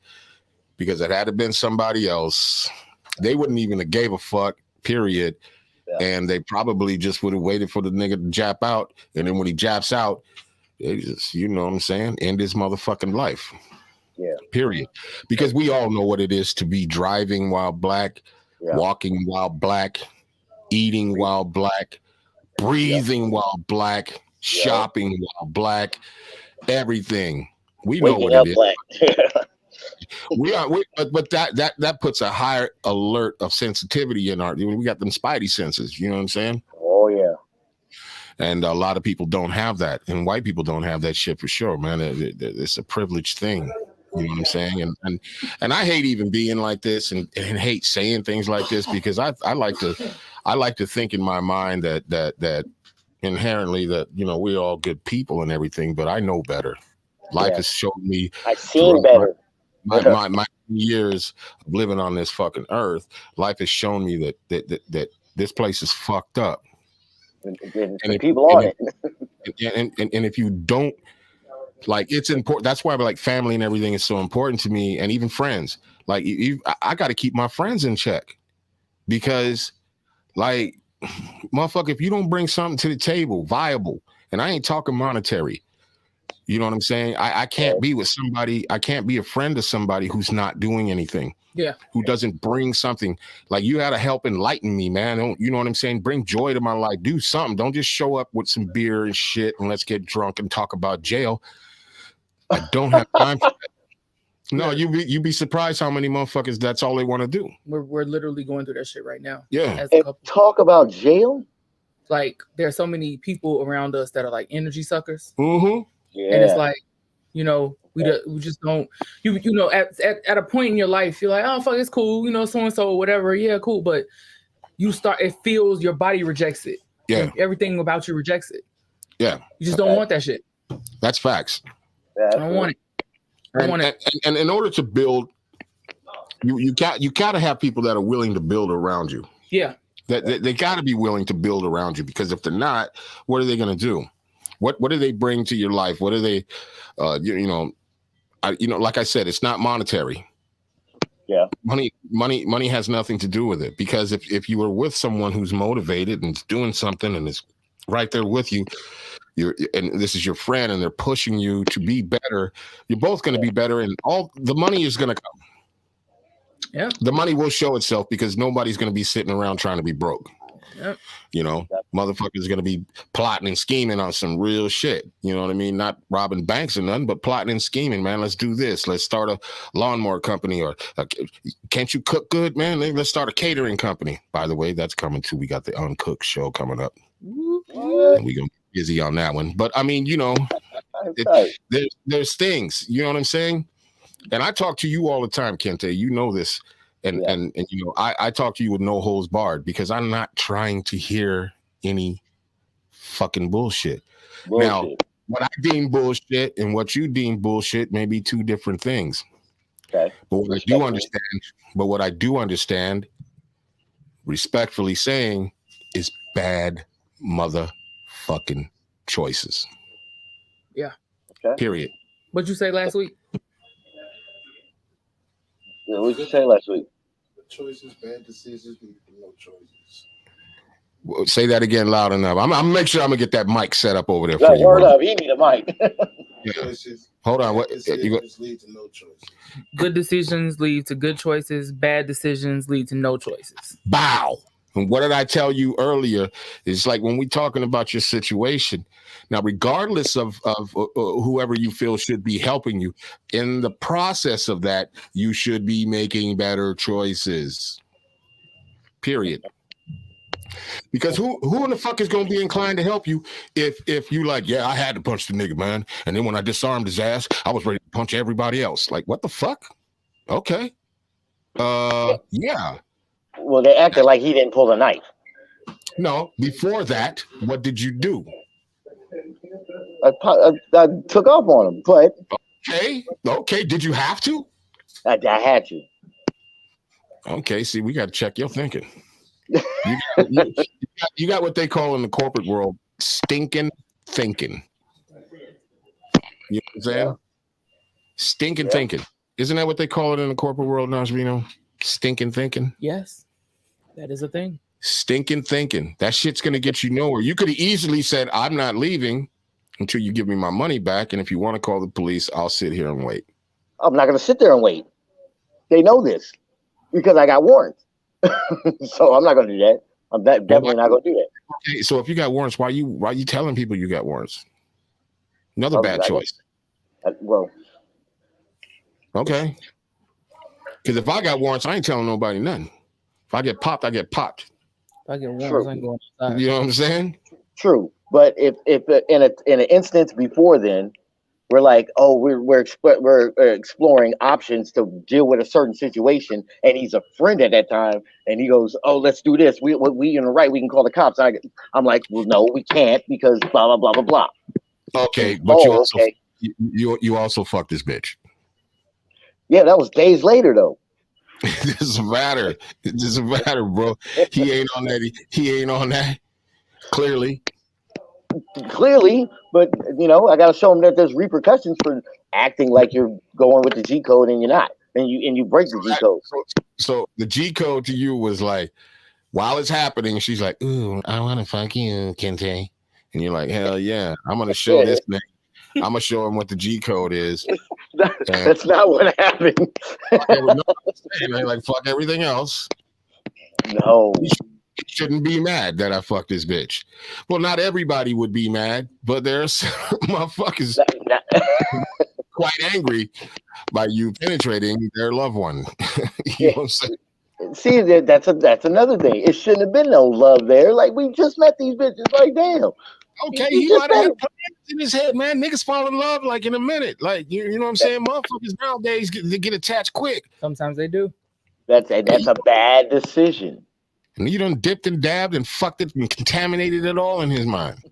because it had to been somebody else. They wouldn't even have gave a fuck, period. Yeah. And they probably just would have waited for the nigga to jap out. And then when he japs out, they just, you know what I'm saying, end his motherfucking life. Yeah. Period. Because we all know what it is to be driving while black, walking while black, eating while black, breathing while black, shopping while black, everything. We know what it is. Black. But that puts a higher alert of sensitivity in we got them spidey senses, you know what I'm saying? Oh yeah. And a lot of people don't have that, and white people don't have that shit for sure, man. It's a privileged thing. You know what I'm saying? And I hate even being like this and hate saying things like this because I like to think in my mind that inherently that, you know, we're all good people and everything, but I know better. Life has shown me I've seen better. My years of living on this fucking earth, life has shown me that this place is fucked up. And people on it. And if you don't, like, it's important. That's why like family and everything is so important to me, and even friends. Like I got to keep my friends in check because, like, motherfucker, if you don't bring something to the table, viable, and I ain't talking monetary, you know what I'm saying? I can't be with somebody. I can't be a friend to somebody who's not doing anything. Yeah. Who doesn't bring something. Like, you got to help enlighten me, man. Don't, you know what I'm saying? Bring joy to my life. Do something. Don't just show up with some beer and shit and let's get drunk and talk about jail. I don't have time for that. No, you be surprised how many motherfuckers that's all they want to do. We're literally going through that shit right now. Yeah. As a couple. Talk about jail. Like, there are so many people around us that are like energy suckers. Mm-hmm. Yeah. And it's like, you know, we just don't. You know, at a point in your life, you're like, oh fuck, it's cool. You know, so and so, whatever. Yeah, cool. But you start. It feels your body rejects it. Yeah. Everything about you rejects it. Yeah. You just don't want that shit. That's facts. I don't want it. I don't want it. And in order to build, you got to have people that are willing to build around you. Yeah. They got to be willing to build around you, because if they're not, what are they going to do? What do they bring to your life? What are they, like I said, it's not monetary. Yeah. Money has nothing to do with it, because if you are with someone who's motivated and is doing something and is right there with you, and this is your friend and they're pushing you to be better, you're both going to be better, and all the money is going to come. Yeah. The money will show itself, because nobody's going to be sitting around trying to be broke. Yep. You know, motherfuckers going to be plotting and scheming on some real shit. You know what I mean? Not robbing banks or nothing, but plotting and scheming, man. Let's do this. Let's start a lawnmower company, or can't you cook good, man? Let's start a catering company. By the way, that's coming too. We got the Uncooked show coming up. And we're going to be busy on that one. But I mean, you know, there's things, you know what I'm saying? And I talk to you all the time, Kente. You know this. And you know, I talk to you with no holds barred, because I'm not trying to hear any fucking bullshit. Now, what I deem bullshit and what you deem bullshit may be two different things. Okay. But what I do understand, respectfully saying, is bad motherfucking choices. Yeah. Okay. Period. What'd you say last week? Yeah, what did you say last week? Choices, bad decisions, no choices. Say that again loud enough. I'm make sure I'm gonna get that mic set up over there No, for you. Word up, he need a mic. Choices. Hold on. What Decisions lead to no choices. Good decisions lead to good choices. Bad decisions lead to no choices. Bow. And what did I tell you earlier? It's like when we're talking about your situation. Now, regardless of whoever you feel should be helping you, in the process of that, you should be making better choices. Period. Because who in the fuck is going to be inclined to help you if you like, yeah, I had to punch the nigga, man. And then when I disarmed his ass, I was ready to punch everybody else. Like, what the fuck? Okay. Yeah. Well, they acted like he didn't pull the knife. No, before that, what did you do? I took off on him, but Okay. Did you have to? I had to. Okay, see, we got to check your thinking. You got what they call in the corporate world stinking thinking. You know what I'm saying? Stinking thinking. Isn't that what they call it in the corporate world, Najrino? Stinking thinking? Yes, that is a thing. Stinking thinking. That shit's going to get you nowhere. You could have easily said, I'm not leaving until you give me my money back. And if you want to call the police, I'll sit here and wait. I'm not going to sit there and wait. They know this because I got warrants. So I'm not going to do that. I'm definitely not going to do that. Okay, so if you got warrants, why you telling people you got warrants? Another bad choice. Well, okay. Because if I got warrants, I ain't telling nobody nothing. If I get popped, I get popped. If I get warrants, I ain't going outside. You know what I'm saying? True, but if in an instance before then, we're like, oh, we're exploring options to deal with a certain situation, and he's a friend at that time, and he goes, oh, let's do this. We in the right. We can call the cops. I'm like, well, no, we can't because blah blah blah blah blah. Okay, but okay. you also fucked this bitch. Yeah, that was days later though. It doesn't matter. It doesn't matter, bro. He ain't on that. He ain't on that. Clearly, but I got to show him that there's repercussions for acting like you're going with the G code and you're not, and you break the G code. So the G code to you was like, while it's happening, she's like, "Ooh, I want to fuck you, Kente," and you're like, "Hell yeah, I'm gonna show this nigga. I'm gonna show him what the G code is." That's not what happened. Like fuck everything else. No. You shouldn't be mad that I fucked this bitch. Well, not everybody would be mad, but there's motherfuckers quite angry by you penetrating their loved one. You know what I'm saying? See, that's another thing. It shouldn't have been no love there. Like, we just met these bitches. Like, damn. Okay, he might have had plans in his head, man. Niggas fall in love like in a minute. Like, you know what I'm saying? Motherfuckers nowadays get attached quick. Sometimes they do. That's a bad decision. And you done dipped and dabbed and fucked it and contaminated it all in his mind.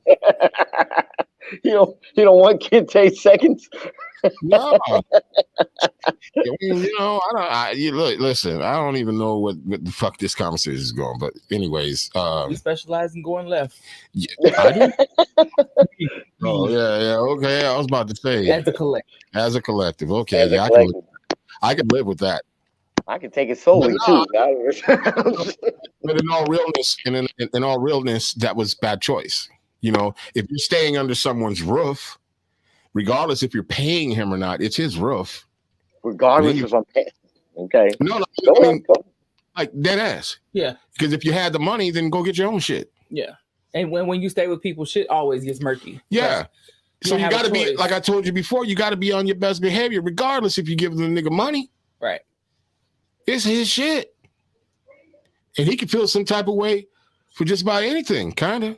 You don't want Kente seconds. No. Listen, I don't even know what the fuck this conversation is going. But anyways, you specialize in going left. Yeah, I do. Oh yeah. Okay, I was about to say as a collective. Okay, yeah, I can live with that. I can take it solely too. But in all realness, that was bad choice. If you're staying under someone's roof, regardless if you're paying him or not, it's his roof. Regardless if I'm paying. Okay. No, like dead ass. Yeah. Because if you had the money, then go get your own shit. Yeah. And when you stay with people, shit always gets murky. Yeah. So you got to be, like I told you before, you got to be on your best behavior, regardless if you give the nigga money. Right. It's his shit. And he can feel some type of way for just about anything, kind of.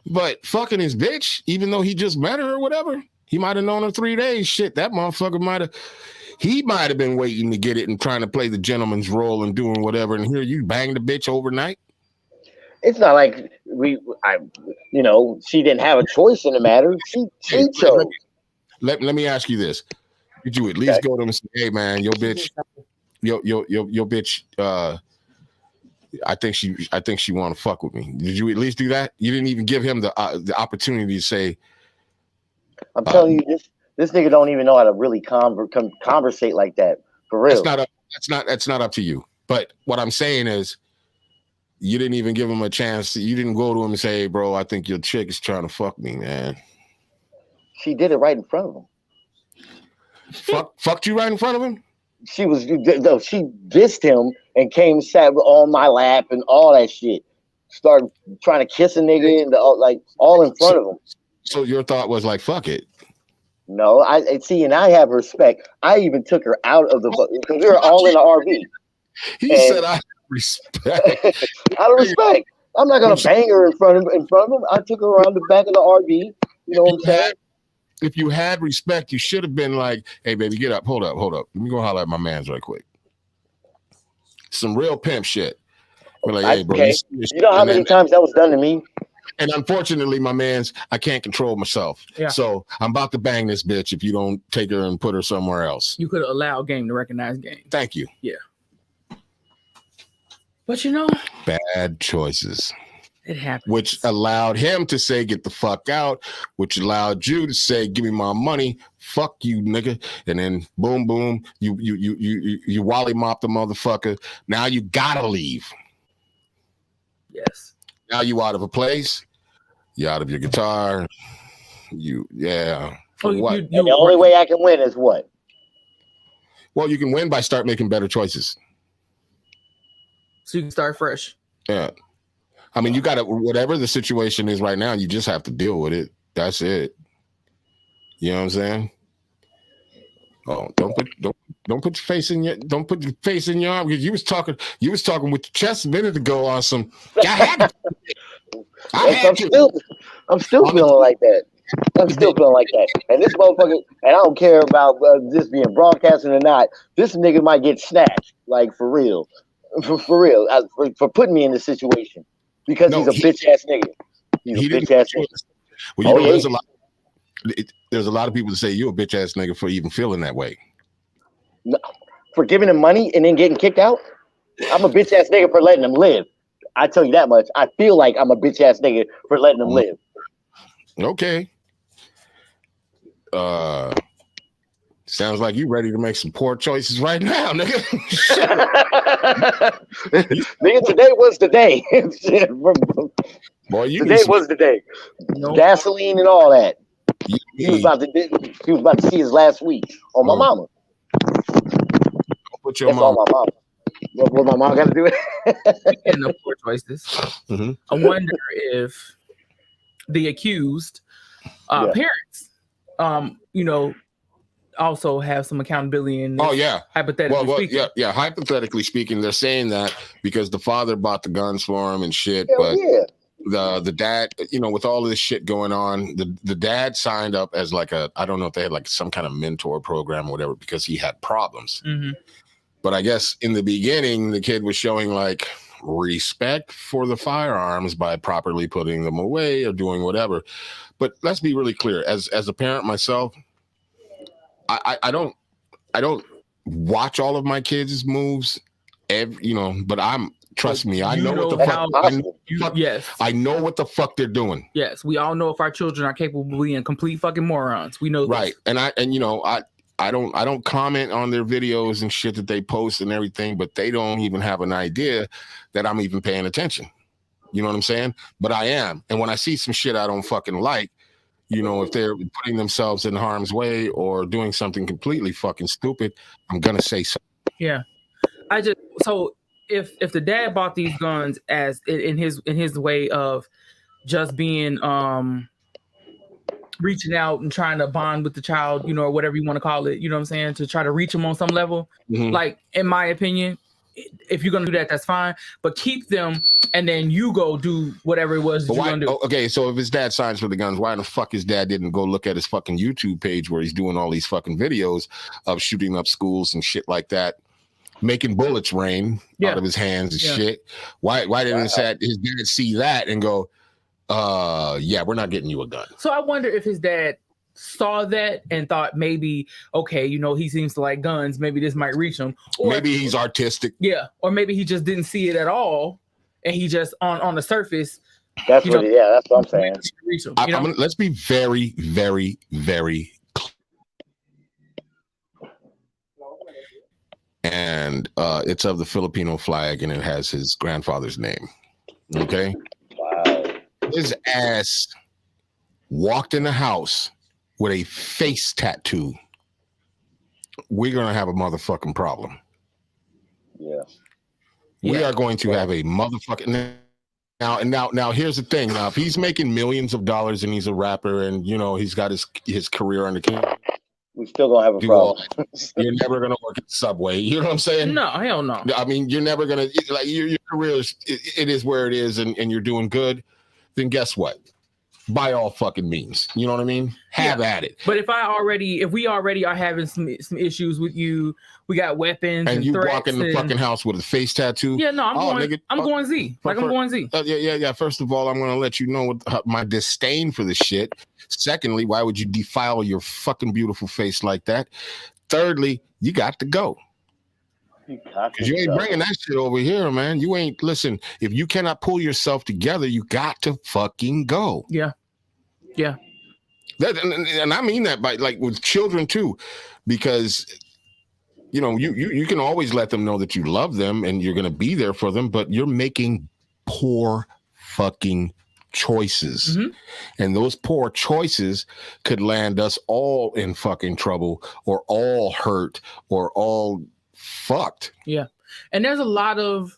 But fucking his bitch, even though he just met her or whatever, he might have known her 3 days. Shit, that motherfucker might have been waiting to get it and trying to play the gentleman's role and doing whatever. And here you bang the bitch overnight. It's not like she didn't have a choice in the matter. She chose. Let me ask you this. Did you at least go to him and say, hey man, your bitch, your bitch, I think she want to fuck with me. Did you at least do that? You didn't even give him the opportunity to say. I'm telling you, this nigga don't even know how to really conversate like that for real. That's not up to you. But what I'm saying is, you didn't even give him a chance. You didn't go to him and say, hey, bro, I think your chick is trying to fuck me, man. She did it right in front of him. Fucked you right in front of him? She dissed him and came and sat on my lap and all that shit. Started trying to kiss a nigga and all in front of him. So your thought was like, fuck it. No, I have respect. I even took her out of the because we were all in the RV. He said I have respect. Out of respect. I'm not gonna bang her in front of him. I took her around the back of the RV. You know what I'm saying? If you had respect, you should have been like, hey, baby, get up. Hold up. Let me go holler at my mans right quick. Some real pimp shit. We're like, hey, bro. Okay. You know how many times that was done to me? And unfortunately, my mans, I can't control myself. Yeah. So I'm about to bang this bitch if you don't take her and put her somewhere else. You could allow game to recognize game. Thank you. Yeah. But bad choices. It happened. Which allowed him to say, get the fuck out, which allowed you to say, give me my money, fuck you, nigga. And then boom, boom, you wally mop the motherfucker. Now you gotta leave. Yes. Now you out of a place, you out of your guitar. What? And the only way I can win is what? Well, you can win by start making better choices. So you can start fresh. Yeah. I mean, you got to, whatever the situation is right now, you just have to deal with it. That's it. You know what I'm saying? Oh, don't put your face in your arm, because you was talking with your chest a minute ago on some. I'm still feeling like that. I'm still feeling like that. And this motherfucker, and I don't care about this being broadcasted or not. This nigga might get snatched, like for real, for real, for putting me in this situation because he's a bitch ass nigga. He's a bitch ass nigga. Well, you know, there's a lot of people that say you're a bitch ass nigga for even feeling that way. No, for giving him money and then getting kicked out. I'm a bitch ass nigga for letting him live. I tell you that much. I feel like I'm a bitch ass nigga for letting him live. Okay. Sounds like you ready to make some poor choices right now, nigga. Nigga, today was the day. Boy, today was the day. Nope. Gasoline and all that. He was about to see his last week on my mama. Put your mom. My mama. What my mom got to do it? And the poor choices. Mm-hmm. I wonder if the accused parents, you know, also have some accountability in this. Oh yeah, hypothetically speaking. Yeah. Hypothetically speaking, they're saying that because the father bought the guns for him and shit. Hell but the dad, you know, with all of this shit going on, the dad signed up as like I don't know if they had like some kind of mentor program or whatever because he had problems. Mm-hmm. But I guess in the beginning, the kid was showing like respect for the firearms by properly putting them away or doing whatever. But let's be really clear. As a parent myself, I don't watch all of my kids' moves, but trust me, I know what the fuck. I know what the fuck they're doing. Yes, we all know if our children are capable of being complete fucking morons. We know right, this. I don't comment on their videos and shit that they post and everything, but they don't even have an idea that I'm even paying attention. You know what I'm saying? But I am, and when I see some shit I don't fucking like. You know, if they're putting themselves in harm's way or doing something completely fucking stupid, I'm gonna say something. Yeah, so if the dad bought these guns as in his way of just being reaching out and trying to bond with the child, you know, or whatever you want to call it, you know what I'm saying, to try to reach him on some level, like in my opinion, if you're gonna do that, that's fine. But keep them, and then you go do whatever it was you're gonna do. Okay, so if his dad signs for the guns, why the fuck his dad didn't go look at his fucking YouTube page where he's doing all these fucking videos of shooting up schools and shit like that, making bullets rain out of his hands and shit? Why didn't his dad see that and go, we're not getting you a gun? So I wonder if his dad saw that and thought maybe, okay, you know, he seems to like guns, maybe this might reach him. Or maybe he's artistic. Yeah, or maybe he just didn't see it at all, and he just on the surface. That's what I'm saying. Reach him, let's be very, very, very clear. And it's of the Filipino flag, and it has his grandfather's name. Okay. Wow. His ass walked in the house with a face tattoo. We're gonna have a motherfucking problem. Yeah. We are going to have a motherfucking now here's the thing. Now if he's making millions of dollars and he's a rapper and you know he's got his career on the camera, we still gonna have a problem. You're never gonna work at Subway. You know what I'm saying? No, hell no. I mean, you're never gonna like your career is it is where it is, and you're doing good. Then guess what? By all fucking means, you know what I mean? Have at it. But if we already are having some issues with you, we got weapons and you walk in the fucking house with a face tattoo. Yeah, no, I'm going Z. I'm going Z. Yeah. First of all, I'm going to let you know my disdain for the shit. Secondly, why would you defile your fucking beautiful face like that? Thirdly, you got to go. Because you ain't bringing that shit over here, man. You ain't, listen, if you cannot pull yourself together, you got to fucking go. Yeah. And I mean that by like with children too, because you know, you can always let them know that you love them and you're going to be there for them, but you're making poor fucking choices. And those poor choices could land us all in fucking trouble or all hurt or all fucked. Yeah. And there's a lot of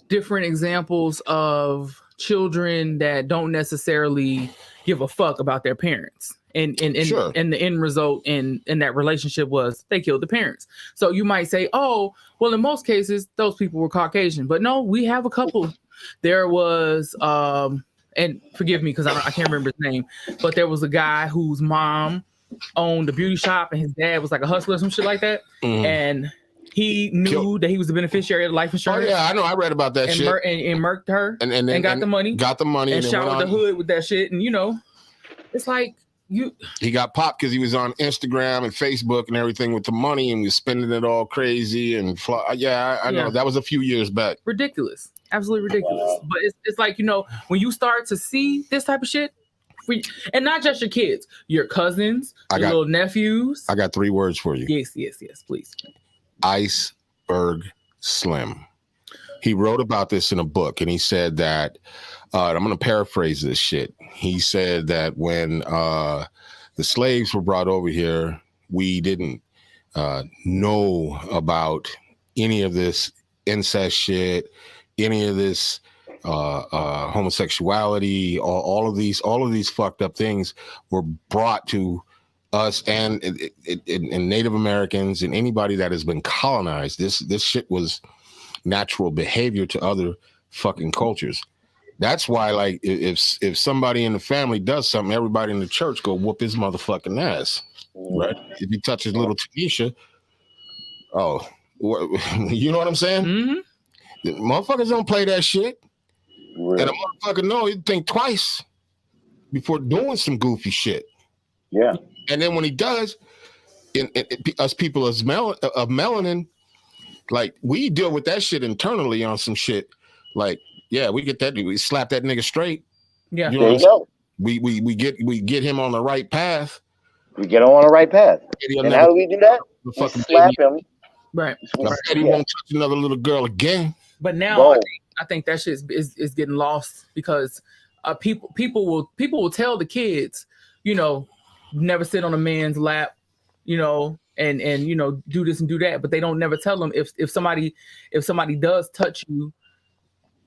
different examples of children that don't necessarily give a fuck about their parents. And the end result in that relationship was they killed the parents. So you might say, oh, well, in most cases, those people were Caucasian. But no, we have a couple. There was, and forgive me because I can't remember his name, but there was a guy whose mom owned a beauty shop and his dad was like a hustler or some shit like that. And he knew that he was the beneficiary of the life insurance. Oh yeah, I know. I read about that and shit. And murked her and got the money. Got the money and showered the hood with that shit. And you know, it's like he got popped because he was on Instagram and Facebook and everything with the money and was spending it all crazy and I know that was a few years back. Ridiculous, absolutely ridiculous. But it's like, you know, when you start to see this type of shit. And not just your kids, your cousins, your little nephews. I got 3 words for you. Yes, please. Iceberg Slim. He wrote about this in a book, and he said that, I'm going to paraphrase this shit. He said that when the slaves were brought over here, we didn't know about any of this incest shit, any of this homosexuality, all of these fucked up things were brought to us and Native Americans and anybody that has been colonized. This shit was natural behavior to other fucking cultures. That's why, like, if somebody in the family does something, everybody in the church go whoop his motherfucking ass, right? If he touches little Tanisha, you know what I'm saying? The motherfuckers don't play that shit. Right. And a motherfucker know he'd think twice before doing some goofy shit. Yeah. And then when he does, us people of melanin, like, we deal with that shit internally on some shit. Like, yeah, we get that, we slap that nigga straight. Yeah. You know what I'm saying? We get him on the right path. We get him on the right path. And how do we do that? We slap him. Right. He won't touch another little girl again. But now I think that shit is getting lost because people will tell the kids, you know, never sit on a man's lap, you know, and you know, do this and do that, but they don't never tell them if somebody does touch you,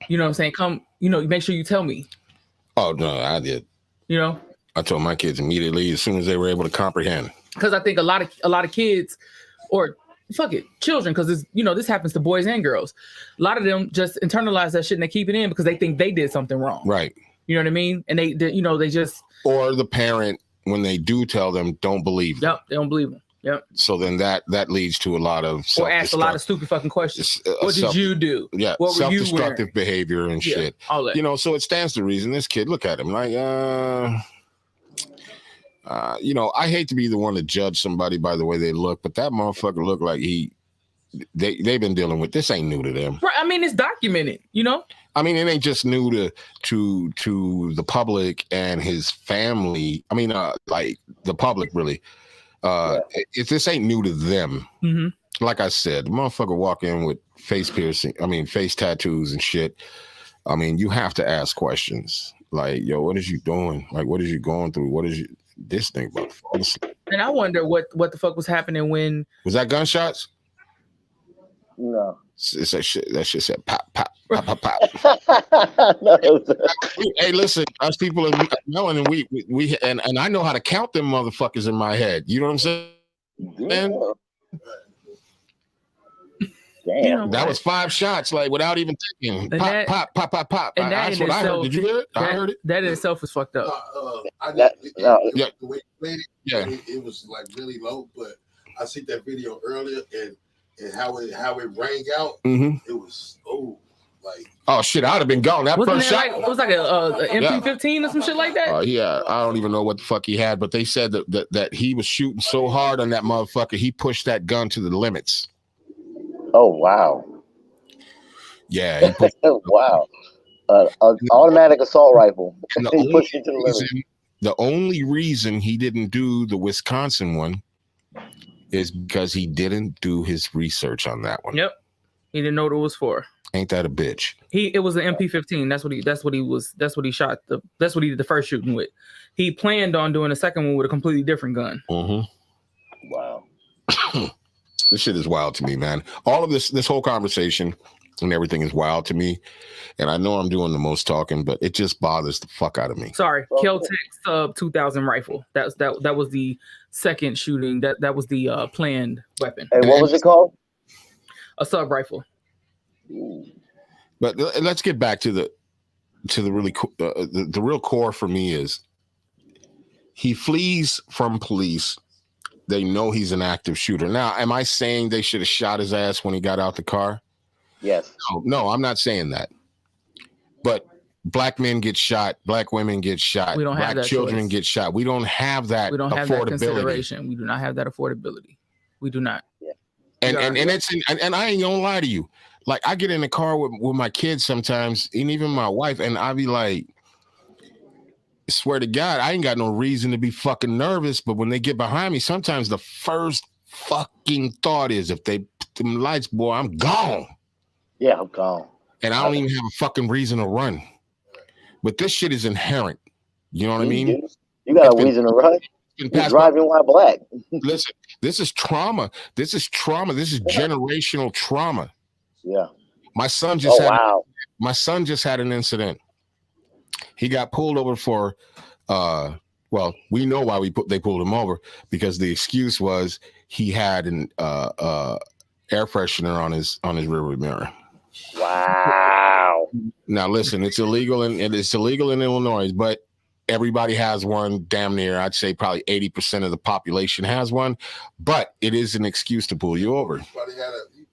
you know what I'm saying, come, you know, make sure you tell me. Oh no, I did. You know, I told my kids immediately as soon as they were able to comprehend. Because I think a lot of kids, or fuck it, children, because this, you know, this happens to boys and girls. A lot of them just internalize that shit and they keep it in because they think they did something wrong. Right. You know what I mean? And they you know, they just, or the parent, when they do tell them, don't believe them. Yep, they don't believe them. Yep. So then that leads to a lot of or ask a lot of stupid fucking questions. What did you do? Yeah, what self-destructive behavior and shit. All that. You know, so it stands to reason. This kid, look at him, like, you know, I hate to be the one to judge somebody by the way they look, but that motherfucker looked like they've been dealing with this. Ain't new to them. Right. I mean, it's documented. You know. I mean, it ain't just new to the public and his family. I mean, like the public really. This ain't new to them. Mm-hmm. Like I said, the motherfucker walk in with face piercing, face tattoos and shit. I mean, you have to ask questions like, yo, what is you doing? Like, what is you going through? What is this thing about? And I wonder what the fuck was happening when. Was that gunshots? No. It's that shit. That shit said pop, pop, pop, pop, pop. Hey, listen, us people are knowing, and we and I know how to count them motherfuckers in my head. You know what I'm saying? Damn. That was 5 shots, like without even thinking. Pop, pop, pop, pop, pop. That's what I heard. Did you hear it? I heard it. That in itself is fucked up. The way you played it, it was like really low, but I seen that video earlier and how it rang out, it was like, oh shit, I'd have been gone. That wasn't first shot, like, it was like a MP15 or some shit like that. Yeah, I don't even know what the fuck he had, but they said that he was shooting so hard on that motherfucker, he pushed that gun to the limits. Oh wow. Yeah. He pushed wow. Automatic assault rifle. He pushed it to the limits. The only reason he didn't do the Wisconsin one is because he didn't do his research on that one. Yep. He didn't know what it was for. Ain't that a bitch? It was an MP15. That's what he shot. That's what he did the first shooting with. He planned on doing the second one with a completely different gun. Mm-hmm. Wow. This shit is wild to me, man. All of this whole conversation and everything is wild to me. And I know I'm doing the most talking, but it just bothers the fuck out of me. Sorry. Kel-Tec Sub 2000 rifle. That was the second shooting. That was the planned weapon. And what was it called? A sub rifle. But let's get back to to the really the real core for me is he flees from police. They know he's an active shooter. Now, am I saying they should have shot his ass when he got out the car? Yes. No, I'm not saying that. But black men get shot, black women get shot, We don't have black that children choice. get shot. We don't have that. We don't have affordability. that consideration. We do not have that affordability. We do not. Yeah. And it's and I ain't gonna lie to you. Like I get in the car with my kids sometimes, and even my wife, and I be like, swear to God, I ain't got no reason to be fucking nervous. But when they get behind me, sometimes the first fucking thought is, if they put them lights, boy, I'm gone. Yeah, I'm gone. And I don't even have a fucking reason to run. But this shit is inherent. You know what I mean? You got a reason to run. You're driving while black. Listen, this is trauma. This is trauma. This is generational trauma. Yeah. My son just my son just had an incident. He got pulled over for well, we know why they pulled him over, because the excuse was he had an air freshener on his rearview mirror. Wow. Now listen, it's illegal and it's illegal in Illinois, but everybody has one. Damn near, I'd say probably 80% of the population has one, but it is an excuse to pull you over. He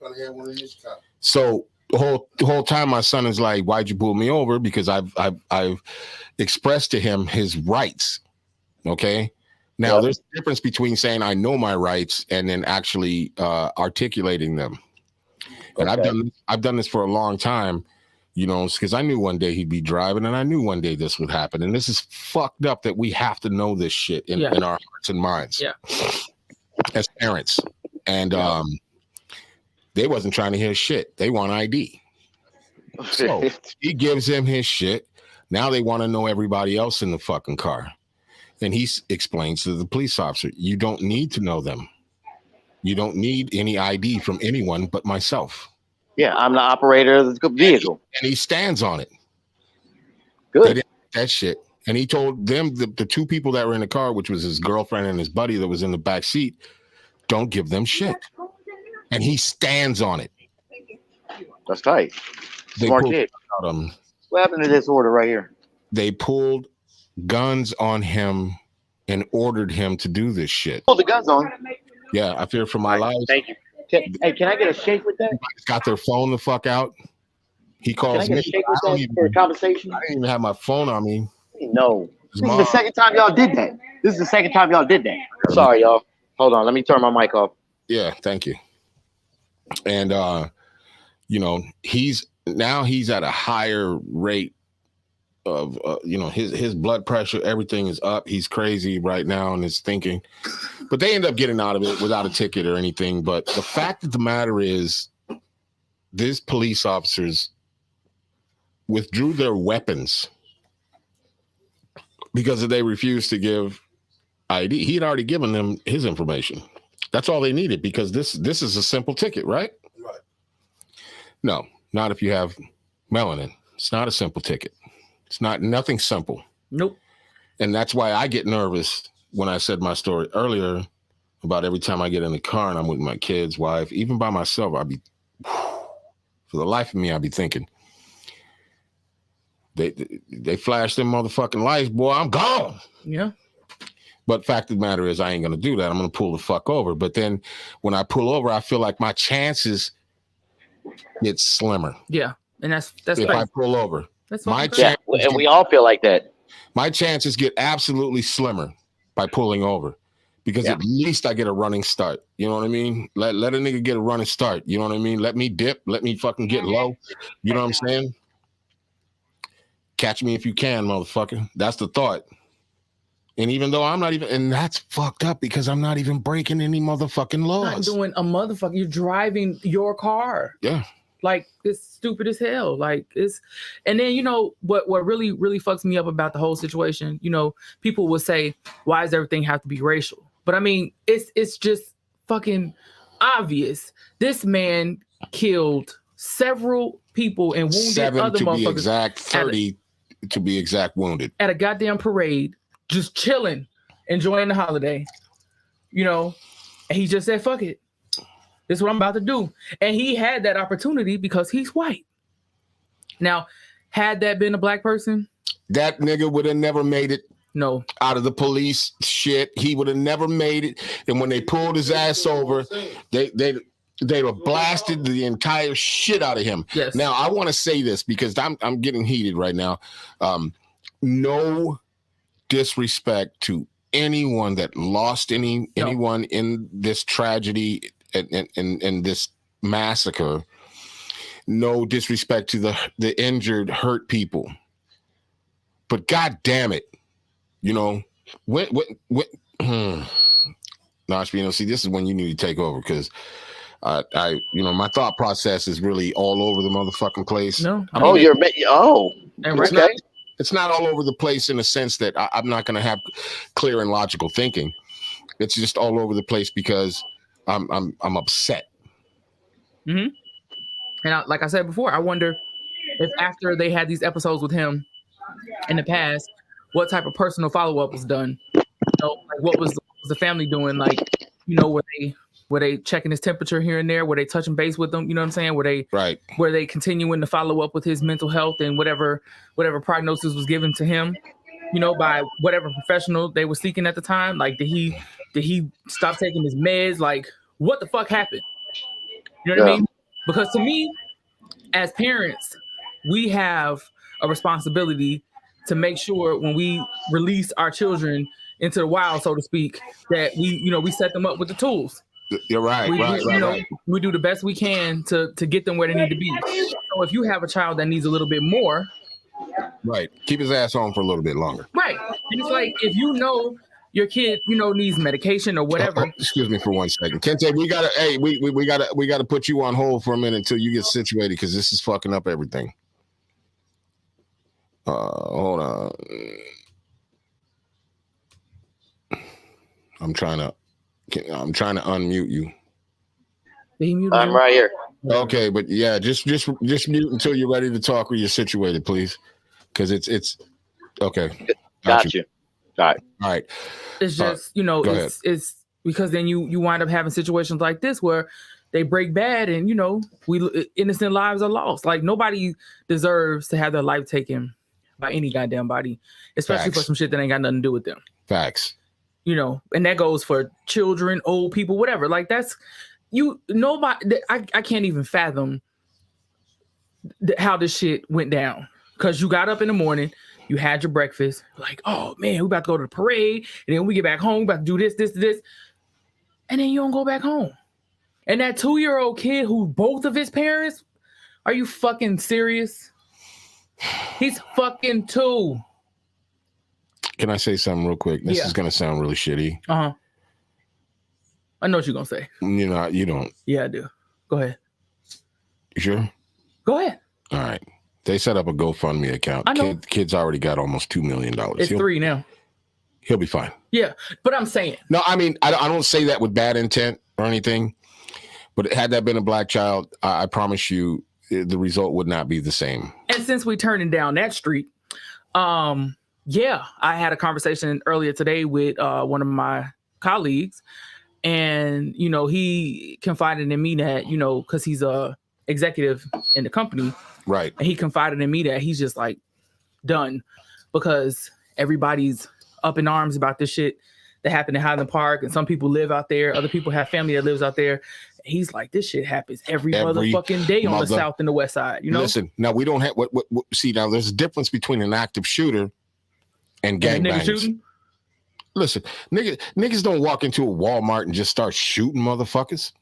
probably had one in his car. So the whole time my son is like, "Why'd you pull me over?" Because I've expressed to him his rights. Okay. Now there's a difference between saying I know my rights and then actually articulating them. And I've done this for a long time, you know, because I knew one day he'd be driving, and I knew one day this would happen. And this is fucked up that we have to know this shit in our hearts and minds as parents. And they wasn't trying to hear shit. They want ID. So he gives him his shit. Now they want to know everybody else in the fucking car. And he explains to the police officer, you don't need to know them. You don't need any ID from anyone but myself. Yeah, I'm the operator of the vehicle. And he stands on it. Good. They didn't like that shit. And he told them, the two people that were in the car, which was his girlfriend and his buddy that was in the back seat, don't give them shit. And he stands on it. That's tight. Smart kid. What happened to this order right here? They pulled guns on him and ordered him to do this shit. Pull the guns on. Yeah, I fear for my life. Thank you. Hey, can I get a shake with that? Everybody's got their phone the fuck out. He calls me. Can I get a shake with that for a conversation? I didn't even have my phone on me. No. This is the second time y'all did that. Sorry, y'all. Hold on. Let me turn my mic off. Yeah, thank you. And you know, he's at a higher rate of you know, his blood pressure, everything is up. He's crazy right now and is thinking, but they end up getting out of it without a ticket or anything. But the fact of the matter is, these police officers withdrew their weapons because they refused to give ID. He'd already given them his information. That's all they needed, because this is a simple ticket, right? Right. No, not if you have melanin. It's not a simple ticket. It's nothing simple. Nope. And that's why I get nervous when I said my story earlier about every time I get in the car and I'm with my kids, wife, even by myself, for the life of me, I'd be thinking, they flash them motherfucking lights, boy, I'm gone. Yeah. But fact of the matter is, I ain't going to do that. I'm going to pull the fuck over. But then when I pull over, I feel like my chances get slimmer. Yeah. And that's if I pull over. That's and we all feel like that. My chances get absolutely slimmer by pulling over, because at least I get a running start. You know what I mean? Let a nigga get a running start. You know what I mean? Let me dip. Let me fucking get low. You know what I'm saying? Catch me if you can, motherfucker. That's the thought. And even though I'm not even, and that's fucked up, because I'm not even breaking any motherfucking laws. Not doing a motherfucker. You're driving your car. Yeah. Like, it's stupid as hell. Like, it's, and then, you know, what really, really fucks me up about the whole situation, you know, people will say, why does everything have to be racial? But I mean, it's just fucking obvious. This man killed several people and wounded 7 other to motherfuckers. Be exact, 30 to be exact wounded. At a goddamn parade, just chilling, enjoying the holiday, you know, and he just said, fuck it. This is what I'm about to do. And he had that opportunity because he's white. Now, had that been a black person, that nigga would have never made it. No, out of the police shit, he would have never made it. And when they pulled his ass over, they were blasted the entire shit out of him. Yes. Now I want to say this because I'm getting heated right now. No disrespect to anyone that lost anyone in this tragedy and this massacre. No disrespect to the injured, hurt people. But God damn it. You know, what Nashville, see, this is when you need to take over because I my thought process is really all over the motherfucking place. No. And right now, it's not all over the place in the sense that I'm not going to have clear and logical thinking. It's just all over the place because I'm upset. Mm-hmm. And like I said before, I wonder if after they had these episodes with him in the past, what type of personal follow-up was done? You know, like what was the family doing? Like, you know, were they checking his temperature here and there? Were they touching base with him? You know what I'm saying? Were they continuing to follow up with his mental health and whatever prognosis was given to him, you know, by whatever professional they were seeking at the time? Like, did he stop taking his meds? Like, what the fuck happened? You know what I mean? Because to me, as parents, we have a responsibility to make sure when we release our children into the wild, so to speak, that we set them up with the tools. You're right. We do the best we can to get them where they need to be. So if you have a child that needs a little bit more, right, keep his ass home for a little bit longer. Right. And it's like if you know your kid, needs medication or whatever. Excuse me for 1 second. Kente, we gotta put you on hold for a minute until you get situated because this is fucking up everything. Hold on. I'm trying to unmute you. I'm right here. Okay, but yeah, just mute until you're ready to talk or you're situated, please. Because it's okay. Got you. All right. It's just, it's because then you wind up having situations like this where they break bad and, innocent lives are lost. Like nobody deserves to have their life taken by any goddamn body, especially for some shit that ain't got nothing to do with them. Facts. And that goes for children, old people, whatever. Like that's nobody. I can't even fathom how this shit went down. Because you got up in the morning, you had your breakfast, like, oh man, we about to go to the parade, and then we get back home, we about to do this, and then you don't go back home. And that 2-year-old kid who both of his parents, are you fucking serious? He's fucking 2. Can I say something real quick? This is gonna sound really shitty. I know what you're gonna say. You don't. Yeah, I do. Go ahead. You sure? Go ahead. All right. They set up a GoFundMe account. I know. Kid's already got almost $2 million. It's 3 now. He'll be fine. Yeah, but I'm saying. No, I mean, I don't say that with bad intent or anything. But had that been a black child, I promise you the result would not be the same. And since we turning down that street, I had a conversation earlier today with one of my colleagues. And, he confided in me that, because he's a executive in the company. Right. And he confided in me that he's just like done because everybody's up in arms about this shit that happened in Highland Park. And some people live out there. Other people have family that lives out there. He's like, this shit happens every motherfucking day on the South and the West Side. Listen, now we don't have see, now there's a difference between an active shooter and gangbangers. Listen, niggas don't walk into a Walmart and just start shooting motherfuckers.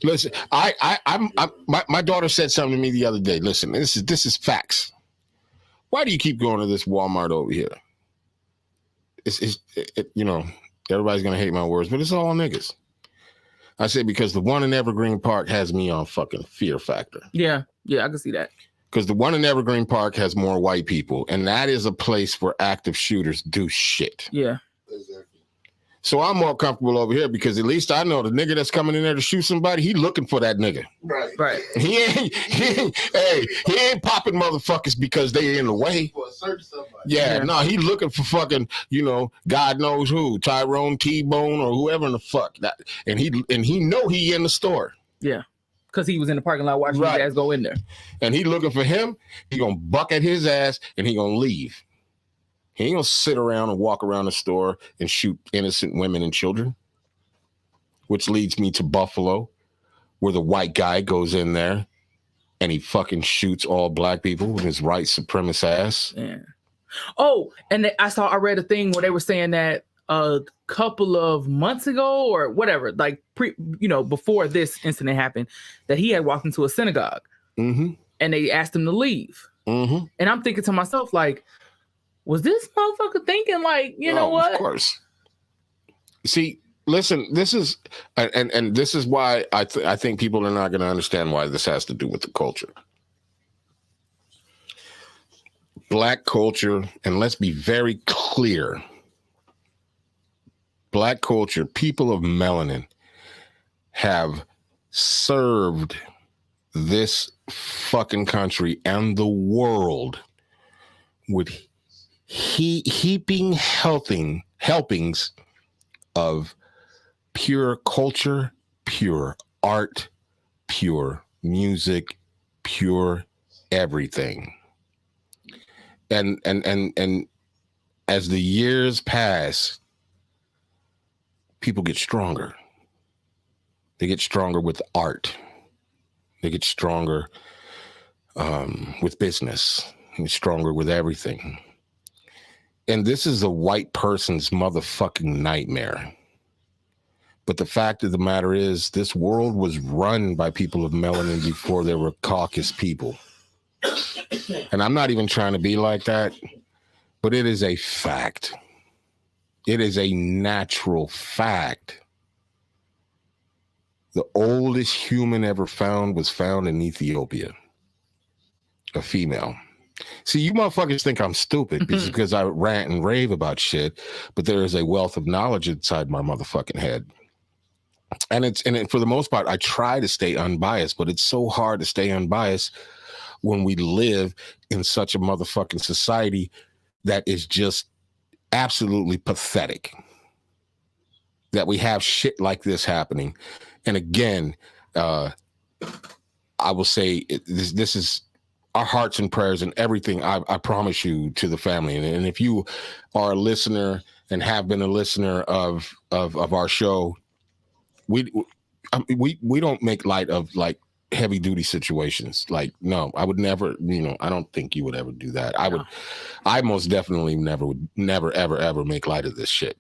Listen, my daughter said something to me the other day. Listen, this is facts. Why do you keep going to this Walmart over here? Everybody's gonna hate my words, but it's all niggas. I said because the one in Evergreen Park has me on fucking fear factor. Yeah, I can see that. Because the one in Evergreen Park has more white people, and that is a place where active shooters do shit. Yeah. Exactly. So I'm more comfortable over here because at least I know the nigga that's coming in there to shoot somebody, he looking for that nigga. Right. He ain't popping motherfuckers because they in the way. Yeah, no, he looking for fucking, God knows who, Tyrone, T-Bone, or whoever in the fuck. And he know he in the store. Yeah. because he was in the parking lot watching his ass go in there. And he looking for him. He gonna buck at his ass and he gonna leave. He ain't gonna sit around and walk around the store and shoot innocent women and children. Which leads me to Buffalo, where the white guy goes in there and he fucking shoots all black people with his white supremacist ass. Yeah. Oh, and I read a thing where they were saying that a couple of months ago or whatever, like before this incident happened, that he had walked into a synagogue and they asked him to leave. And I'm thinking to myself, like, was this motherfucker thinking like, you know what? Of course. See, listen, this is and this is why I think people are not going to understand why this has to do with the culture. Black culture, and let's be very clear, Black culture, people of melanin have served this fucking country and the world with heaping helpings of pure culture, pure art, pure music, pure everything. And as the years pass, people get stronger. They get stronger with art. They get stronger with business. They get stronger with everything. And this is a white person's motherfucking nightmare. But the fact of the matter is, this world was run by people of melanin before there were caucus people. And I'm not even trying to be like that, but it is a fact. It is a natural fact. The oldest human ever found was found in Ethiopia. A female. See, you motherfuckers think I'm stupid because I rant and rave about shit, but there is a wealth of knowledge inside my motherfucking head. And for the most part, I try to stay unbiased, but it's so hard to stay unbiased when we live in such a motherfucking society that is just absolutely pathetic. That we have shit like this happening. And again, I will say this is our hearts and prayers and everything. I promise you to the family. And if you are a listener and have been a listener of our show, we don't make light of like heavy duty situations. Like, no, I would never, I don't think you would ever do that. I most definitely never, ever make light of this shit.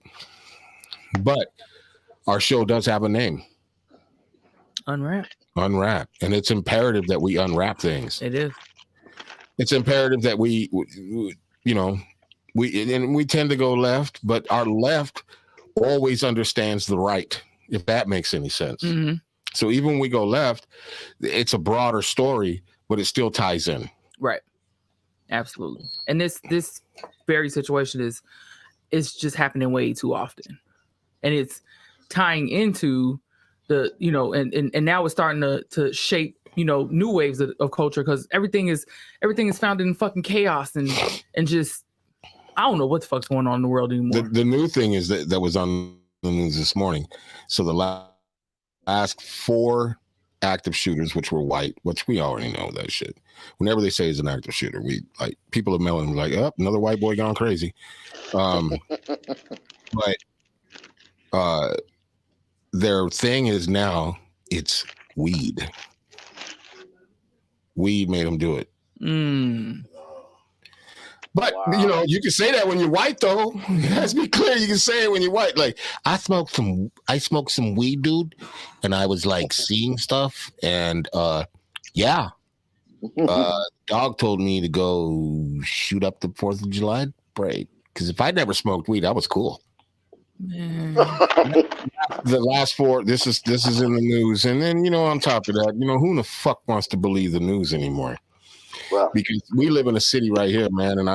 But our show does have a name. Unwrap. And it's imperative that we unwrap things. It is. It's imperative that we tend to go left, but our left always understands the right, if that makes any sense. Mm-hmm. So even when we go left, it's a broader story, but it still ties in. Right. Absolutely. And this very situation is just happening way too often. And it's tying into the, and now it's starting to shape, new waves of culture, because everything is founded in fucking chaos and just, I don't know what the fuck's going on in the world anymore. The new thing is that was on the news this morning. So the last 4 active shooters, which were white, which we already know that shit. Whenever they say it's an active shooter, we like people of melanin like, oh, another white boy gone crazy. But their thing is now it's weed. Weed made them do it. But wow. You can say that when you're white, though. Let's be clear. You can say it when you're white. Like, I smoked some weed, dude, and I was like seeing stuff, and dog told me to go shoot up the 4th of July parade. Because if I never smoked weed, I was cool. The last 4, this is in the news, and then on top of that, who the fuck wants to believe the news anymore? Well, because we live in a city right here, man, and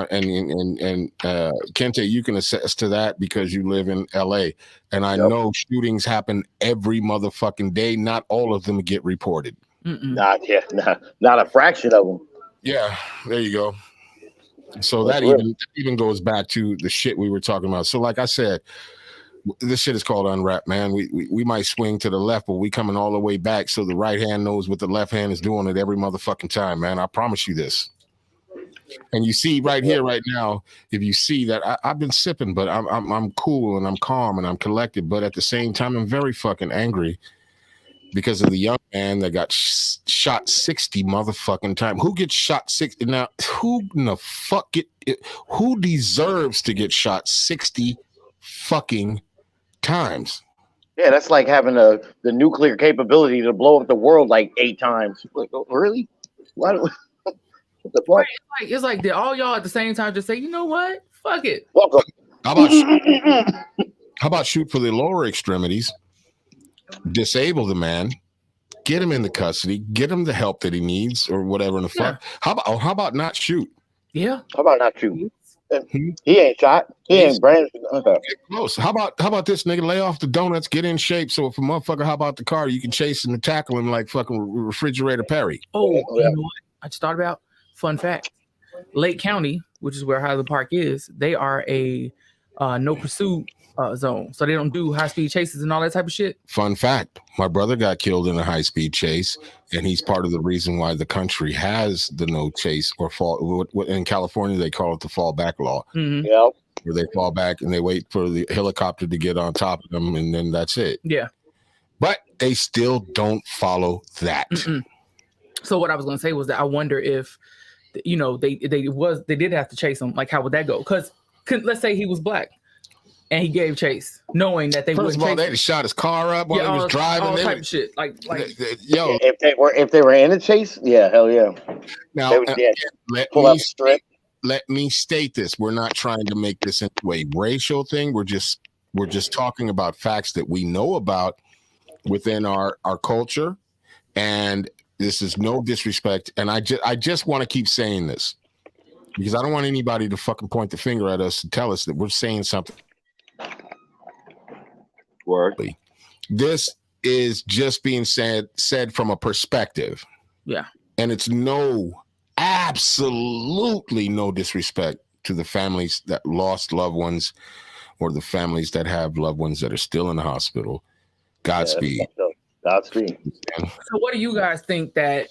Kente, you can attest to that because you live in LA, and I know shootings happen every motherfucking day. Not all of them get reported. Not a fraction of them. Yeah, there you go. So that even goes back to the shit we were talking about. So like I said, This shit is called unwrap, man. We might swing to the left, but we coming all the way back so the right hand knows what the left hand is doing at every motherfucking time, man. I promise you this. And you see right here, right now, if you see that I've been sipping, but I'm cool and I'm calm and I'm collected, but at the same time, I'm very fucking angry because of the young man that got shot 60 motherfucking times. Who gets shot 60? Now, who in the fuck who deserves to get shot 60 fucking times? Yeah, that's like having the nuclear capability to blow up the world like 8 times. Like, really? Why? What the fuck? Right, it's like did all y'all at the same time just say, you know what? Fuck it. Welcome. How about shoot for the lower extremities? Disable the man, get him into custody, get him the help that he needs or whatever in the fuck. How about not shoot? Yeah. How about not shoot? He ain't shot. He ain't brand. Okay. Close. How about this nigga? Lay off the donuts, get in shape. So if a motherfucker hop out the car, you can chase him and tackle him like fucking Refrigerator Perry. Oh, you know what? I just thought about fun fact. Lake County, which is where Highland Park is, they are a no pursuit zone, so they don't do high speed chases and all that type of shit. Fun fact: my brother got killed in a high speed chase, and he's part of the reason why the country has the no chase or fall. In California, they call it the fall back law. Mm-hmm. Yeah, where they fall back and they wait for the helicopter to get on top of them, and then that's it. Yeah, but they still don't follow that. Mm-mm. So what I was going to say was that I wonder if, you know, they did have to chase him. Like, how would that go? Because let's say he was black and he gave chase, knowing that they first of all, they shot his car up while he was driving. All type of shit. Like yo, if they were in a chase, yeah, hell yeah. Now let me state this: we're not trying to make this into a racial thing. We're just talking about facts that we know about within our culture, and this is no disrespect. And I just want to keep saying this because I don't want anybody to fucking point the finger at us and tell us that we're saying something. Word. This is just being said from a perspective. Yeah. And it's absolutely no disrespect to the families that lost loved ones or the families that have loved ones that are still in the hospital. Godspeed. Yeah, Godspeed. So what do you guys think that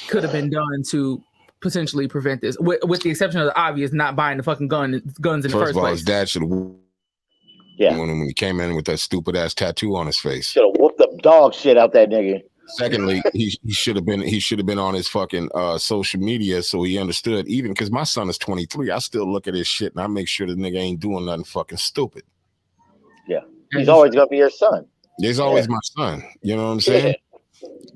could have been done to potentially prevent this? With the exception of the obvious, not buying the fucking guns in the first place. First of all, his dad should have when he came in with that stupid ass tattoo on his face. Should have whooped the dog shit out that nigga. Secondly, he should have been on his fucking social media so he understood. Even because my son is 23, I still look at his shit and I make sure the nigga ain't doing nothing fucking stupid. Yeah, he's always gonna be your son. He's always my son. You know what I'm saying?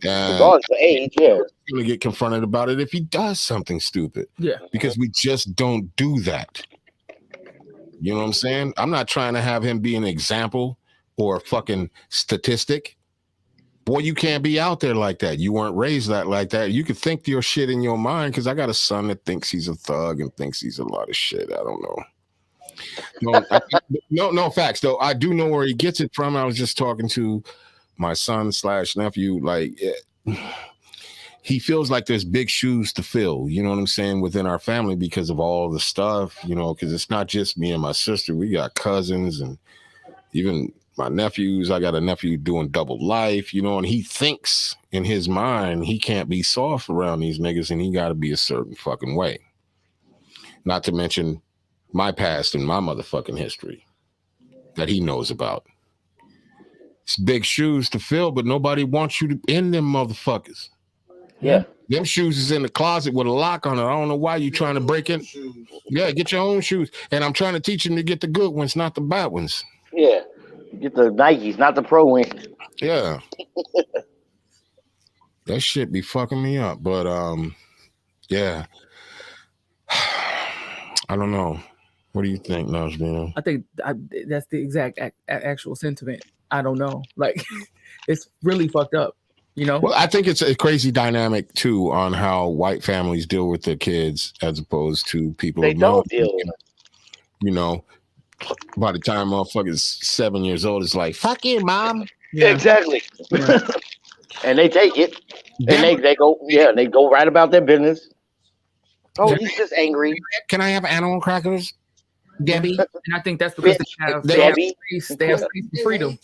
Regardless of age, yeah. He's gonna get confronted about it if he does something stupid. Yeah, because we just don't do that. You know what I'm saying? I'm not trying to have him be an example or a fucking statistic. Boy, you can't be out there like that. You weren't raised like that. You could think your shit in your mind because I got a son that thinks he's a thug and thinks he's a lot of shit. I don't know. No facts though. I do know where he gets it from. I was just talking to my son / nephew. Like he feels like there's big shoes to fill. You know what I'm saying? Within our family because of all the stuff. You know, because it's not just me and my sister. We got cousins and even my nephews. I got a nephew doing double life. You know, and he thinks in his mind he can't be soft around these niggas, and he got to be a certain fucking way. Not to mention my past and my motherfucking history that he knows about. It's big shoes to fill, but nobody wants you to in them motherfuckers. Yeah. Them shoes is in the closet with a lock on it. I don't know why you trying to break in. Yeah, get your own shoes. And I'm trying to teach him to get the good ones, not the bad ones. Yeah. Get the Nikes, not the pro ones. Yeah. That shit be fucking me up. But yeah. I don't know. What do you think, Najmina? I think that's the exact actual sentiment. I don't know. Like, it's really fucked up, you know? Well, I think it's a crazy dynamic, too, on how white families deal with their kids as opposed to people. They don't deal with them. You know, by the time motherfucker's 7 years old, it's like, fuck you, mom. Yeah. Exactly. Yeah. And they take it. And they go right about their business. Oh, he's just angry. Can I have animal crackers? Debbie. And I think that's because they have space for freedom.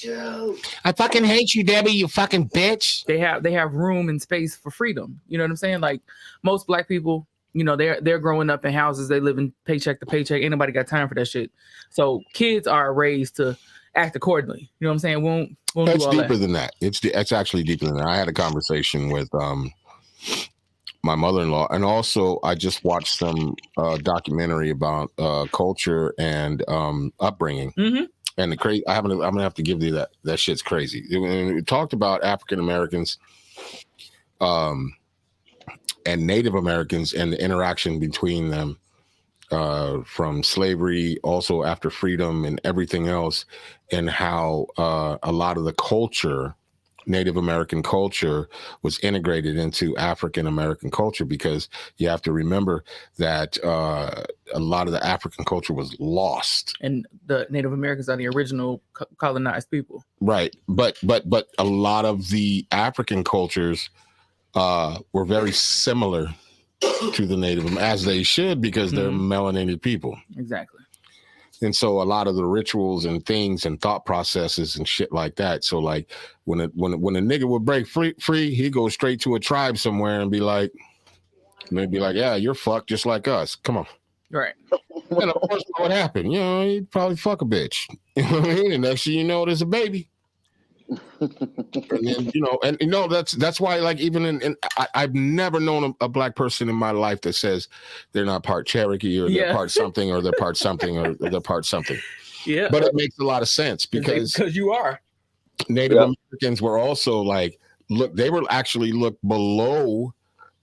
I fucking hate you, Debbie, you fucking bitch. They have room and space for freedom. You know what I'm saying? Like most black people, you know, they're growing up in houses, they live in paycheck to paycheck. Ain't nobody got time for that shit. So kids are raised to act accordingly. You know what I'm saying? Won't It's do all deeper that. than that. It's actually deeper than that. I had a conversation with my mother-in-law, and also I just watched some documentary about culture and upbringing. Mm-hmm. And I'm gonna have to give you that shit's crazy. We talked about African Americans and Native Americans and the interaction between them from slavery, also after freedom and everything else, and how a lot of the culture, Native American culture, was integrated into African American culture, because you have to remember that a lot of the African culture was lost. And the Native Americans are the original colonized people. Right. But a lot of the African cultures were very similar to the Native, as they should, because they're melanated people. Exactly. And so a lot of the rituals and things and thought processes and shit like that. So like when a nigga would break free, he'd go straight to a tribe somewhere and be like, yeah, you're fucked just like us. Come on. Right. And of course, what would happen? You know, he'd probably fuck a bitch. You know what I mean? And next thing you know, there's a baby. And then, that's why, like, even I've never known a black person in my life that says they're not part Cherokee or they're part something or they're part something or they're part something. Yeah. But it makes a lot of sense because you are. Native Americans were also like, they were actually looked below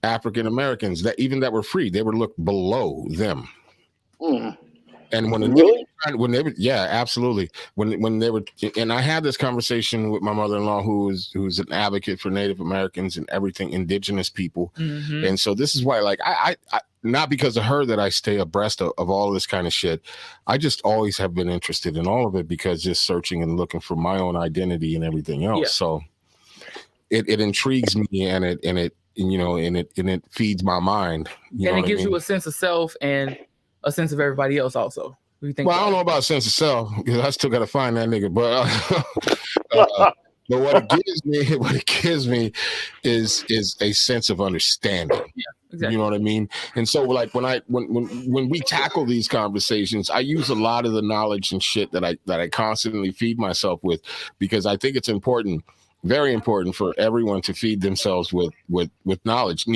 African Americans that were free. They were looked below them. And absolutely. When they were, and I had this conversation with my mother-in-law, who's an advocate for Native Americans and everything, indigenous people. Mm-hmm. And so this is why, like, I not because of her that I stay abreast of all of this kind of shit. I just always have been interested in all of it because just searching and looking for my own identity and everything else. Yeah. So it intrigues me and it feeds my mind. And it gives you a sense of self and a sense of everybody else also. What do you think? Well, I don't know about sense of self because I still got to find that nigga. But what it gives me is a sense of understanding. Yeah, exactly. You know what I mean? And so, like, when we tackle these conversations, I use a lot of the knowledge and shit that I constantly feed myself with, because I think it's important. Very important for everyone to feed themselves with knowledge,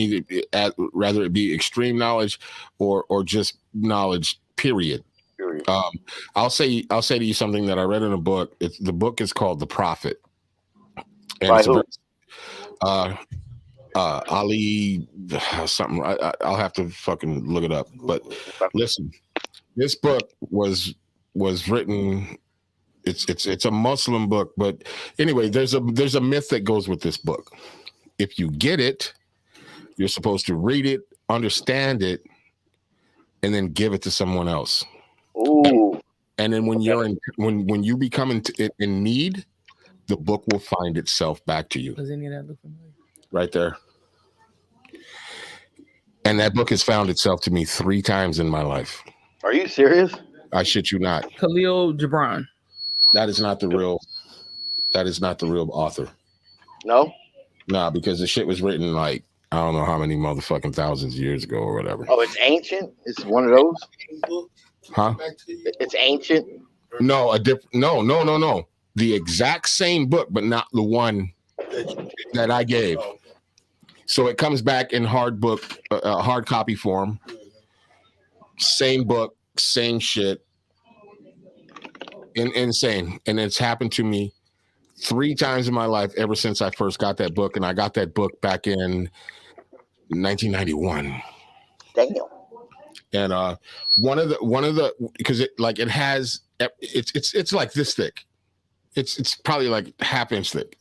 rather it be extreme knowledge or just knowledge. Period. I'll say to you something that I read in a book. The book is called The Prophet. And by who? Ali something. I'll have to fucking look it up. But listen, this book was written. It's a Muslim book, but anyway, there's a myth that goes with this book. If you get it, you're supposed to read it, understand it, and then give it to someone else. Ooh. And then when you're when you become in need, the book will find itself back to you. Does any of that look familiar? Right there. And that book has found itself to me 3 times in my life. Are you serious? I shit you not. Khalil Gibran. That is not the real author. No? Nah, because the shit was written like, I don't know how many motherfucking thousands of years ago or whatever. Oh, it's ancient? It's one of those? Huh? It's ancient? No, no. The exact same book, but not the one that I gave. So it comes back in hard copy form. Same book, same shit. Insane. And it's happened to me 3 times in my life ever since I first got that book, and I got that book back in 1991. Damn. And one of the because it's like this thick. It's probably like half-inch thick.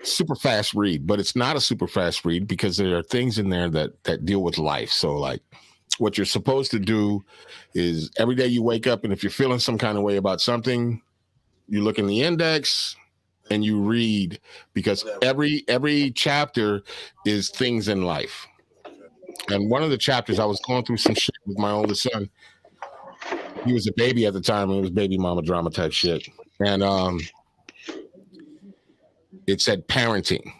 Super fast read, but it's not a super fast read because there are things in there that deal with life. So like, what you're supposed to do is every day you wake up, and if you're feeling some kind of way about something, you look in the index and you read, because every chapter is things in life. And one of the chapters, I was going through some shit with my oldest son, he was a baby at the time. It was baby mama drama type shit. And it said parenting.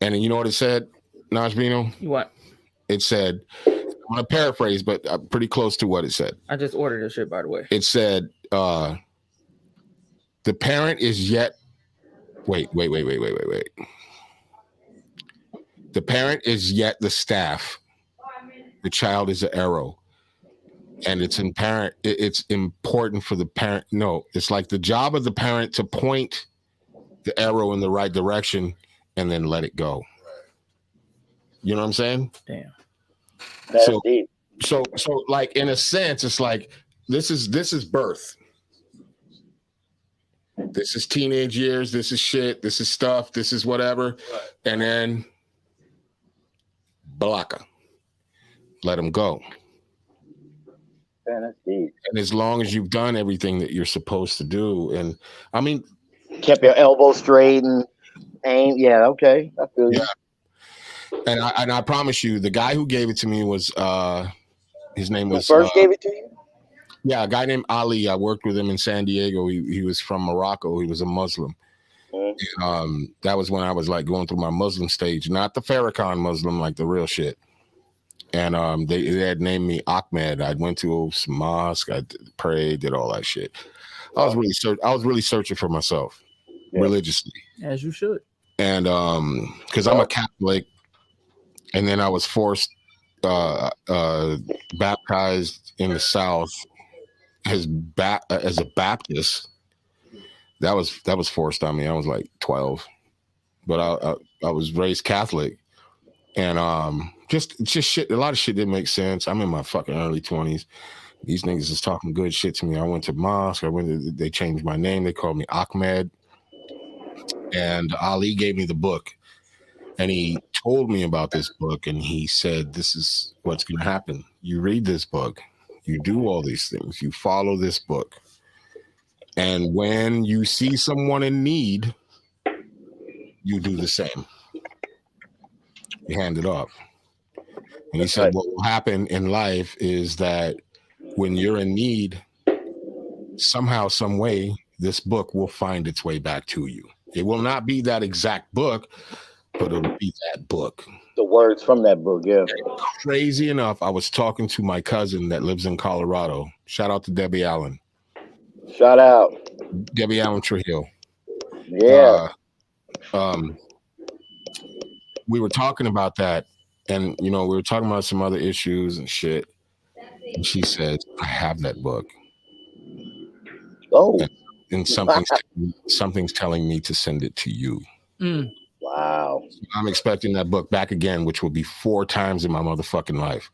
And you know what it said, Najbino? What? It said, I'm going to paraphrase, but pretty close to what it said. I just ordered this shit, by the way. It said, the parent is yet... Wait. The parent is yet the staff. The child is an arrow. And it's important for the parent. No, it's like the job of the parent to point the arrow in the right direction and then let it go. You know what I'm saying? Damn. That's So, deep. so like in a sense, it's like this is birth. This is teenage years. This is shit. This is stuff. This is whatever. And then Balaka. Let them go. Man, that's deep. And as long as you've done everything that you're supposed to do, and I mean, Kept your elbow straight and aim. Yeah, okay. I feel you. yeah. And I promise you, the guy who gave it to me was his name was Who first gave it to you? Yeah, a guy named Ali. I worked with him in San Diego. He was from Morocco. He was a Muslim. Mm-hmm. That was when I was like going through my Muslim stage, not the Farrakhan Muslim, like the real shit. And they had named me Ahmed. I went to some mosque. I prayed, did all that shit. I was really searching for myself religiously, as you should. And because I'm a Catholic, and then I was forced baptized in the South as a Baptist. That was forced on me. I was like 12, but I was raised Catholic, and just shit. A lot of shit didn't make sense. I'm in my fucking early 20s. These niggas is talking good shit to me. I went to mosque. They changed my name. They called me Ahmed. And Ali gave me the book. And he told me about this book. And he said, this is what's going to happen. You read this book. You do all these things. You follow this book. And when you see someone in need, you do the same. You hand it off. And he said, what will happen in life is that when you're in need, somehow, some way, this book will find its way back to you. It will not be that exact book, but it'll be that book. The words from that book, yeah. Crazy enough, I was talking to my cousin that lives in Colorado. Shout out to Debbie Allen. Shout out. Debbie Allen Trujillo. Yeah. We were talking about that, and we were talking about some other issues and shit. And she said, I have that book. Oh. And something's telling me to send it to you. Mm. Wow. I'm expecting that book back again, which will be 4 times in my motherfucking life.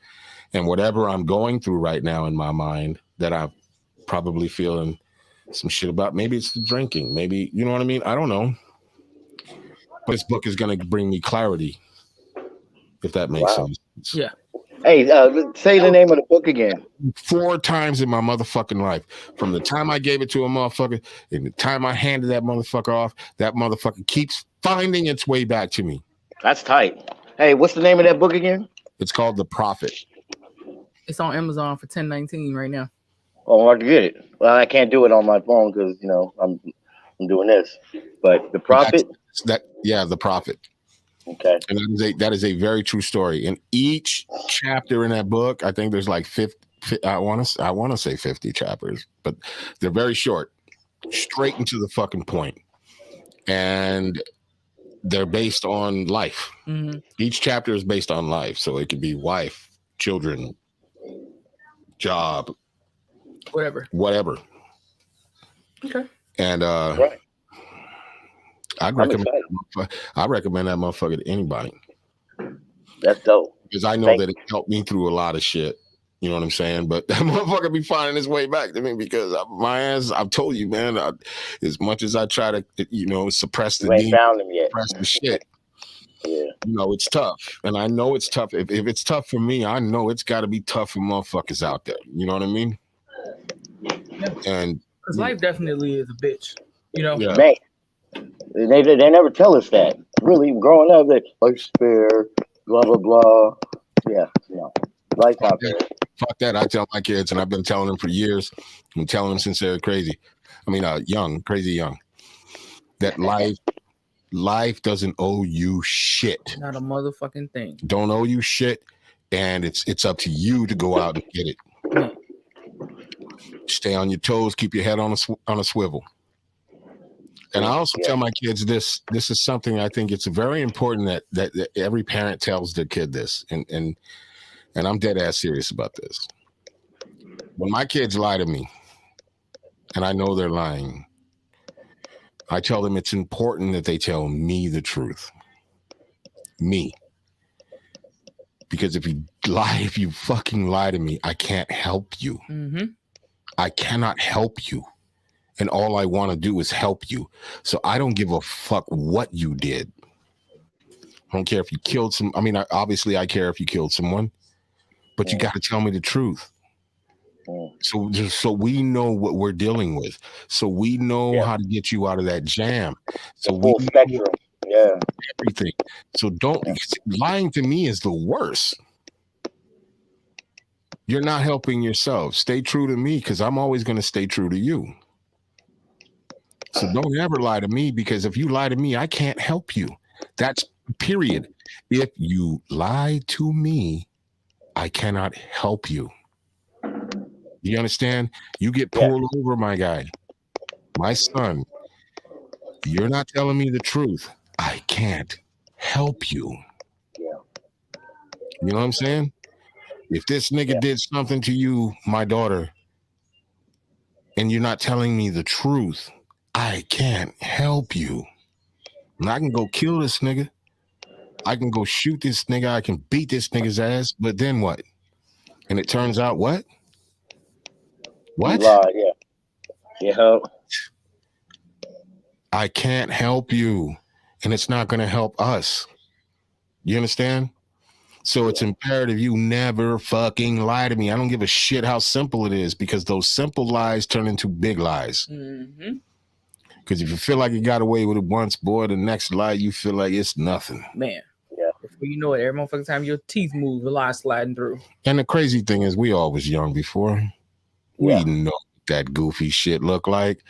And whatever I'm going through right now in my mind that I'm probably feeling some shit about, maybe it's the drinking, maybe, you know what I mean? I don't know. But this book is going to bring me clarity, if that makes sense. Yeah. Hey, say the name of the book again. 4 times in my motherfucking life. From the time I gave it to a motherfucker, and the time I handed that motherfucker off, that motherfucker keeps finding its way back to me. That's tight. Hey, what's the name of that book again? It's called The Prophet. It's on Amazon for $10.19 right now. Oh, I can get it. Well, I can't do it on my phone because I'm doing this. But The Prophet. The Prophet. Okay. And that is a very true story. In each chapter in that book, I think there's like 50. I want to say 50 chapters, but they're very short, straight into the fucking point, and they're based on life. Mm-hmm. Each chapter is based on life, so it could be wife, children, job, whatever. Okay. And right. I recommend that motherfucker to anybody. That's dope. Because I know that it helped me through a lot of shit. You know what I'm saying? But that motherfucker be finding his way back to me because my ass, I've told you, man, as much as I try to, suppress the demon, suppress the shit, it's tough. And I know it's tough. If it's tough for me, I know it's got to be tough for motherfuckers out there. You know what I mean? Yeah. And because life definitely is a bitch, Yeah. Man. They never tell us that. Really, growing up, they iceberg, blah blah blah. Yeah, life out there. Fuck that. I tell my kids, and I've been telling them for years. I'm telling them since they're crazy. I mean, crazy young. That life doesn't owe you shit. Not a motherfucking thing. Don't owe you shit, and it's up to you to go out and get it. Stay on your toes. Keep your head on a swivel. And I also tell my kids this is something I think it's very important that every parent tells their kid this, and I'm dead ass serious about this. When my kids lie to me, and I know they're lying, I tell them it's important that they tell me the truth. Me. Because if you fucking lie to me, I can't help you. Mm-hmm. I cannot help you. And all I want to do is help you. So I don't give a fuck what you did. I don't care if you killed obviously I care if you killed someone, but you got to tell me the truth. So we know what we're dealing with. So we know how to get you out of that jam. So full spectrum. Everything. So lying to me is the worst. You're not helping yourself. Stay true to me because I'm always going to stay true to you. So don't ever lie to me, because if you lie to me, I can't help you. That's period. If you lie to me, I cannot help you. You understand? You get pulled over, my guy, my son. You're not telling me the truth. I can't help you. You know what I'm saying? If this nigga did something to you, my daughter, and you're not telling me the truth, I can't help you. And I can go kill this nigga. I can go shoot this nigga. I can beat this nigga's ass. But then what? And it turns out what? What? Yeah. I can't help you. And it's not going to help us. You understand? So it's imperative you never fucking lie to me. I don't give a shit how simple it is, because those simple lies turn into big lies. Mm-hmm. Because if you feel like you got away with it once, boy, the next lie you feel like it's nothing. Man. Yeah. Before you know it, every motherfucking time your teeth move, the lie sliding through. And the crazy thing is, we all was young before. We know what that goofy shit look like.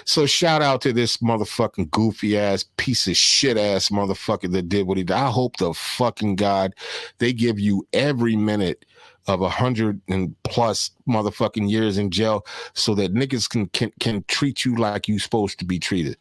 So shout out to this motherfucking goofy ass piece of shit ass motherfucker that did what he did. I hope the fucking God they give you every minute of 100 and plus motherfucking years in jail, so that niggas can treat you like you supposed to be treated.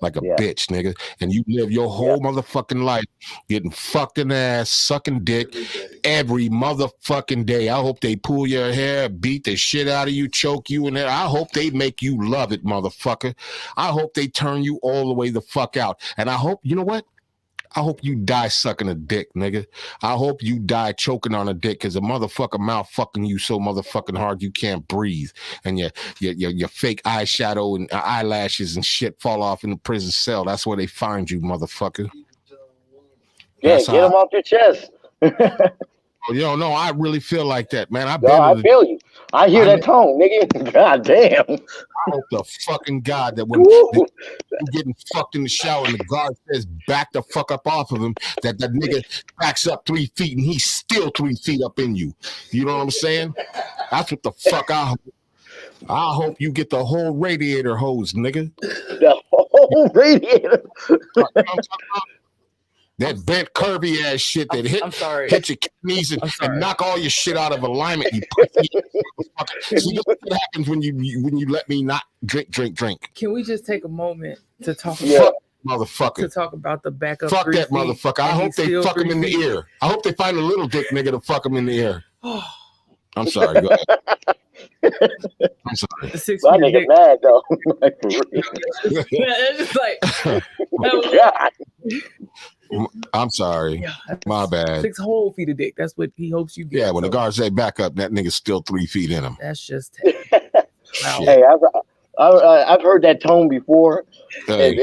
Like a bitch, nigga. And you live your whole motherfucking life getting fucked in the ass, sucking dick every motherfucking day. I hope they pull your hair, beat the shit out of you, choke you in there. I hope they make you love it, motherfucker. I hope they turn you all the way the fuck out. And I hope, you know what? I hope you die sucking a dick, nigga. I hope you die choking on a dick, because a motherfucker mouth fucking you so motherfucking hard you can't breathe, and your fake eyeshadow and eyelashes and shit fall off in the prison cell. That's where they find you, motherfucker. Yeah, get them off your chest. Yo, no, I really feel like that, man. I feel you. I hear that tone, nigga. God damn. I hope the fucking God that when you're getting fucked in the shower and the guard says back the fuck up off of him, that nigga backs up 3 feet and he's still 3 feet up in you. You know what I'm saying? That's what the fuck I hope. I hope you get the whole radiator hose, nigga. The whole radiator. That bent curvy ass shit that hit your knees and knock all your shit out of alignment. You see what happens when you let me not drink. Can we just take a moment to talk about motherfucker? To talk about the backup. Fuck that motherfucker. I hope they fuck him in the ear. I hope they find a little dick nigga to fuck him in the ear. I'm sorry. Go ahead. I'm sorry. My nigga mad though. It's just like I'm sorry. My bad. 6 whole feet of dick. That's what he hopes you get. Yeah, when the guards say back up, that nigga's still 3 feet in him. That's just Hey, I've heard that tone before. Hey.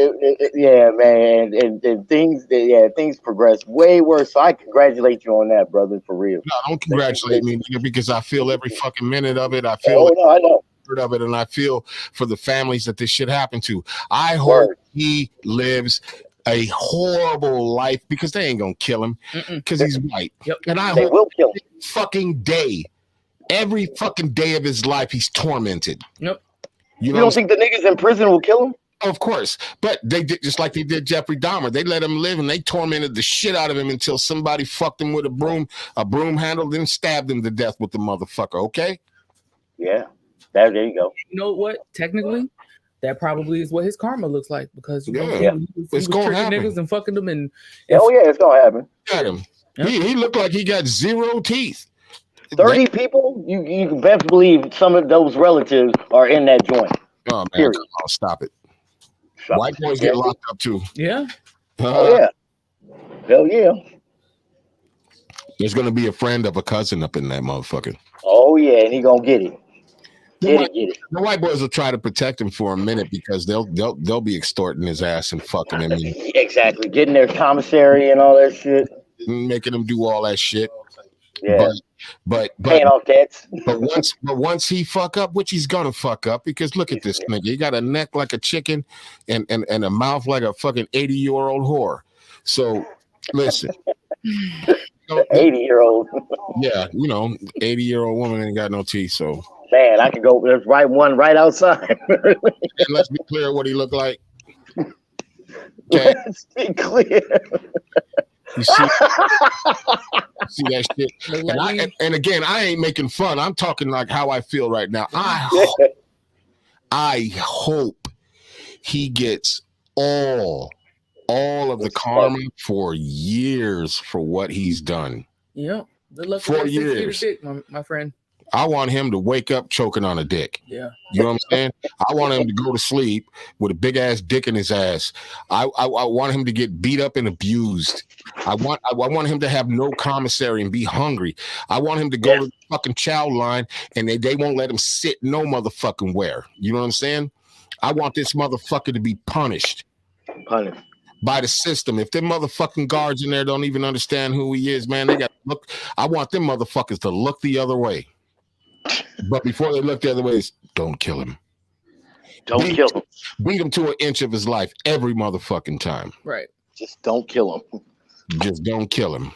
Man, and things progress way worse. So I congratulate you on that, brother, for real. No, don't congratulate me, nigga, because I feel every fucking minute of it. I feel I know. Of it, and I feel for the families that this shit happened to. I hope he lives a horrible life, because they ain't gonna kill him because he's white. Yep. And I hope will kill him fucking day Every fucking day of his life, he's tormented. Yep. You don't think the niggas in prison will kill him? Of course, but they did just like they did Jeffrey Dahmer. They let him live and they tormented the shit out of him until somebody fucked him with a broom handle, then stabbed him to death with the motherfucker. Okay? Yeah, there you go. You know what? Technically, that probably is what his karma looks like because he it's was gonna tricking happen. niggas and fucking them and it's gonna happen. Got him. Yep. He looked like he got 0 teeth. 30 people? You can best believe some of those relatives are in that joint. Oh man, come on, stop it. White boys get locked up too. Yeah. Oh yeah. Hell yeah. There's gonna be a friend of a cousin up in that motherfucker. Oh yeah, and he gonna get it. Get it. The white boys will try to protect him for a minute because they'll be extorting his ass and fucking him. Exactly. Getting their commissary and all that shit. Making him do all that shit. Yeah. But paying off debts. but once he fuck up, which he's gonna fuck up, because look at this nigga. He got a neck like a chicken and a mouth like a fucking 80-year-old whore. So listen. 80-year-old. Yeah, 80-year-old woman ain't got no teeth, so man, I could go one right outside. And let's be clear what he looked like. Okay. Let's be clear. You see that shit? And again, I ain't making fun. I'm talking like how I feel right now. I hope he gets all of the karma for years for what he's done. Yeah. Good luck 4 years. Dick, my friend. I want him to wake up choking on a dick. Yeah. You know what I'm saying? I want him to go to sleep with a big ass dick in his ass. I want him to get beat up and abused. I want him to have no commissary and be hungry. I want him to go to the fucking chow line and they won't let him sit no motherfucking where. You know what I'm saying? I want this motherfucker to be punished. By the system. If them motherfucking guards in there don't even understand who he is, man, they got to look. I want them motherfuckers to look the other way. But before they look the other way, don't kill him. Don't kill him. Beat him to an inch of his life every motherfucking time. Right. Just don't kill him. Just don't kill him.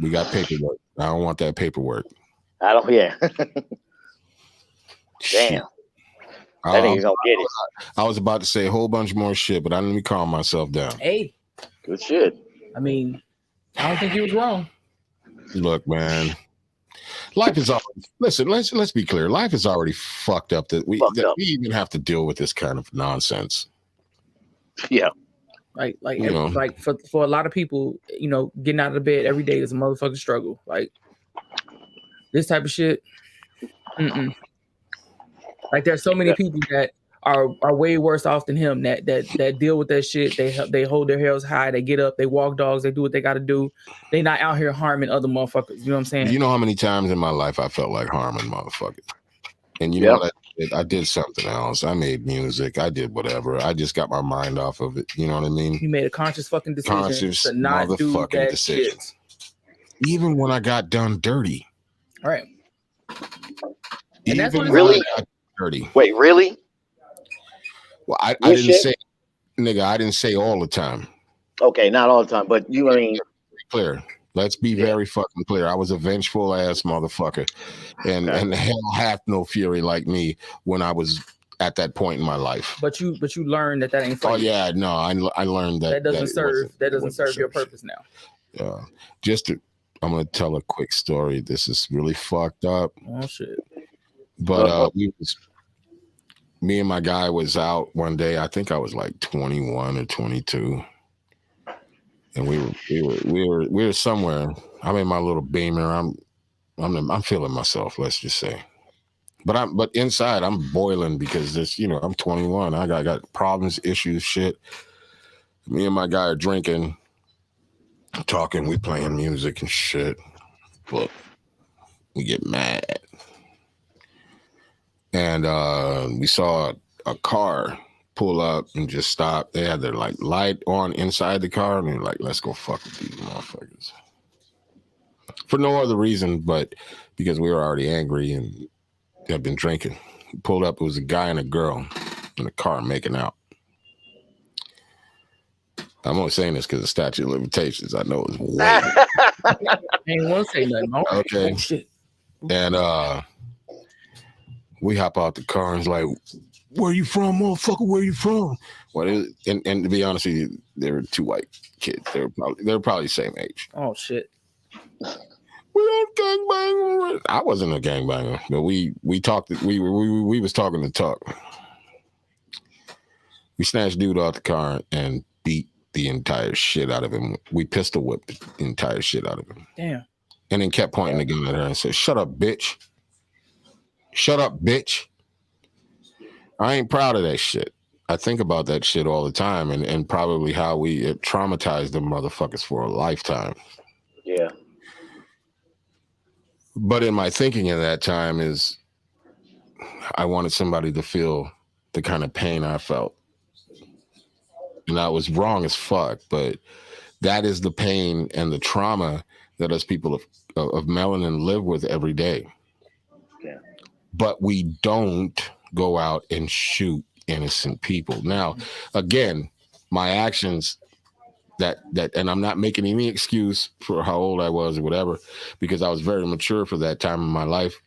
We got paperwork. I don't want that paperwork. I don't. Yeah. Damn. I think he's gonna get it. I was about to say a whole bunch more shit, but let me calm myself down. Hey. Good shit. I mean, I don't think he was wrong. Look, man. Life is already, listen, let's be clear. Life is already fucked up that we even have to deal with this kind of nonsense. Yeah. Like for a lot of people, getting out of the bed every day is a motherfucking struggle. Like this type of shit. Like there's so many people that are way worse off than him that deal with that shit. They hold their heads high. They get up. They walk dogs. They do what they got to do. They not out here harming other motherfuckers. You know what I'm saying? You know how many times in my life I felt like harming motherfuckers, and you know that I did something else. I made music. I did whatever. I just got my mind off of it. You know what I mean? You made a conscious fucking decision to not do that decision. Shit. Even when I got done dirty. All right. And that's what really dirty. Wait, really? Well, I didn't say, nigga. I didn't say all the time. Okay, not all the time, but I mean, clear. Let's be very fucking clear. I was a vengeful ass motherfucker, and hell hath no fury like me when I was at that point in my life. But you learned that ain't funny. Oh yeah, no, I learned that doesn't serve your purpose now. Yeah, I'm gonna tell a quick story. This is really fucked up. Oh shit. But me and my guy was out one day. I think I was like 21 or 22, and we were somewhere. I'm in my little Beamer. I'm feeling myself. Let's just say, but inside I'm boiling because this. I'm 21. I got problems, issues, shit. Me and my guy are drinking, talking. We playing music and shit, but we get mad. And we saw a car pull up and just stop. They had their light on inside the car, and they're like, "Let's go fuck with these motherfuckers." For no other reason, but because we were already angry and had been drinking. We pulled up. It was a guy and a girl in the car making out. I'm only saying this because of statute of limitations. I know it's way. I ain't want to say nothing. Okay. Shit. And We hop out the car and it's like, where you from, motherfucker? Where you from? Well, and to be honest with you, they were two white kids. They were probably the same age. Oh shit. We don't gangbang. I wasn't a gangbanger, but we talked. We was talking to talk. We snatched dude out the car and beat the entire shit out of him. We pistol whipped the entire shit out of him. Damn. And then kept pointing the gun at her and said, "Shut up, bitch. Shut up, bitch." I ain't proud of that shit. I think about that shit all the time, and probably how we traumatized them motherfuckers for a lifetime. Yeah. But in my thinking at that time is I wanted somebody to feel the kind of pain I felt. And I was wrong as fuck, but that is the pain and the trauma that us people of melanin live with every day. Yeah. But we don't go out and shoot innocent people. Now, again, my actions that and I'm not making any excuse for how old I was or whatever, because I was very mature for that time in my life.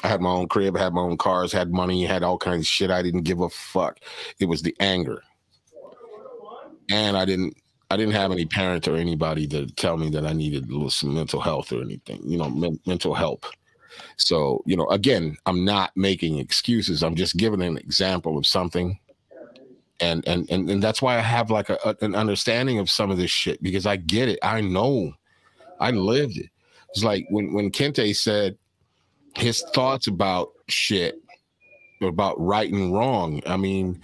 I had my own crib, had my own cars, had money, had all kinds of shit. I didn't give a fuck. It was the anger. And I didn't have any parents or anybody to tell me that I needed some mental health or anything, mental help. So, again, I'm not making excuses. I'm just giving an example of something. And that's why I have like an understanding of some of this shit, because I get it. I know. I lived it. It's like when Kente said his thoughts about shit, about right and wrong. I mean,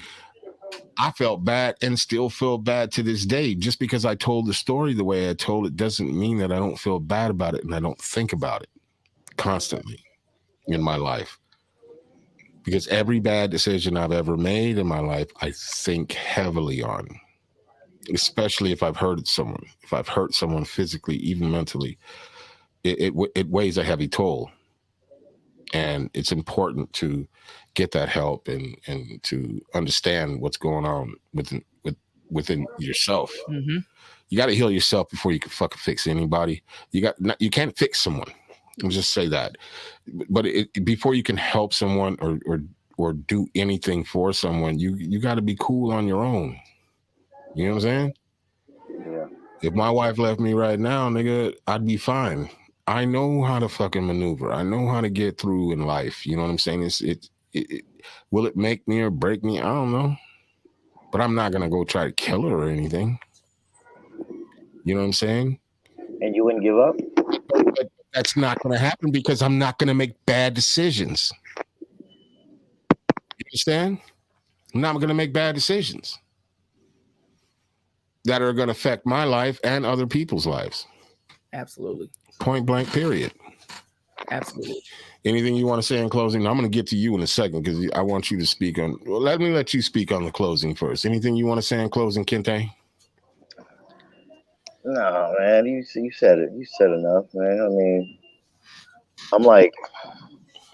I felt bad and still feel bad to this day. Just because I told the story the way I told it doesn't mean that I don't feel bad about it and I don't think about it constantly in my life. Because every bad decision I've ever made in my life, I think heavily on, especially if I've hurt someone. If I've hurt someone physically, even mentally, it weighs a heavy toll. And it's important to get that help and to understand what's going on within yourself. Mm-hmm. You got to heal yourself before you can fucking fix anybody. You can't fix someone. I'll just say that. But before you can help someone or do anything for someone, you got to be cool on your own. You know what I'm saying? Yeah. If my wife left me right now, nigga, I'd be fine. I know how to fucking maneuver. I know how to get through in life. You know what I'm saying? Will it make me or break me? I don't know. But I'm not gonna go try to kill her or anything. You know what I'm saying? And you wouldn't give up? But that's not gonna happen because I'm not gonna make bad decisions. You understand? I'm not gonna make bad decisions that are gonna affect my life and other people's lives. Absolutely. Point blank, period. Absolutely. Anything you want to say in closing? I'm going to get to you in a second because I want you to speak on. Well, let you speak on the closing first. Anything you want to say in closing, Kente? No, man. You said it. You said enough, man. I mean,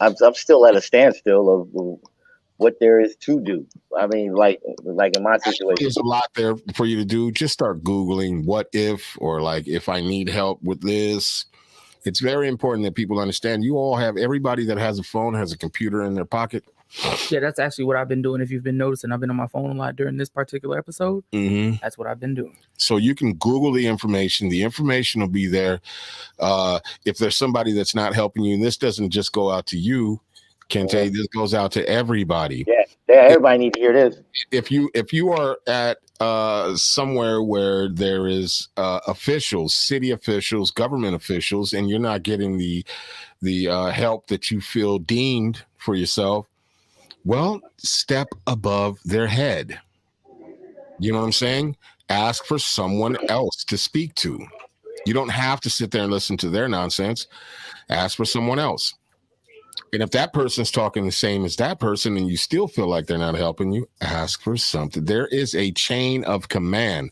I'm still at a standstill of what there is to do. I mean, like in my situation, there's a lot there for you to do. Just start Googling what if, or like if I need help with this. It's very important that people understand. Everybody that has a phone has a computer in their pocket. Yeah, that's actually what I've been doing. If you've been noticing, I've been on my phone a lot during this particular episode. Mm-hmm. That's what I've been doing. So you can Google the information. The information will be there. If there's somebody that's not helping you, and this doesn't just go out to you, Kente, this goes out to everybody. Yeah, everybody needs to hear this. If you are at somewhere where there is officials, city officials, government officials, and you're not getting the help that you feel deemed for yourself, well, step above their head. You know what I'm saying? Ask for someone else to speak to. You don't have to sit there and listen to their nonsense. Ask for someone else. And if that person's talking the same as that person and you still feel like they're not helping you, ask for something. There is a chain of command.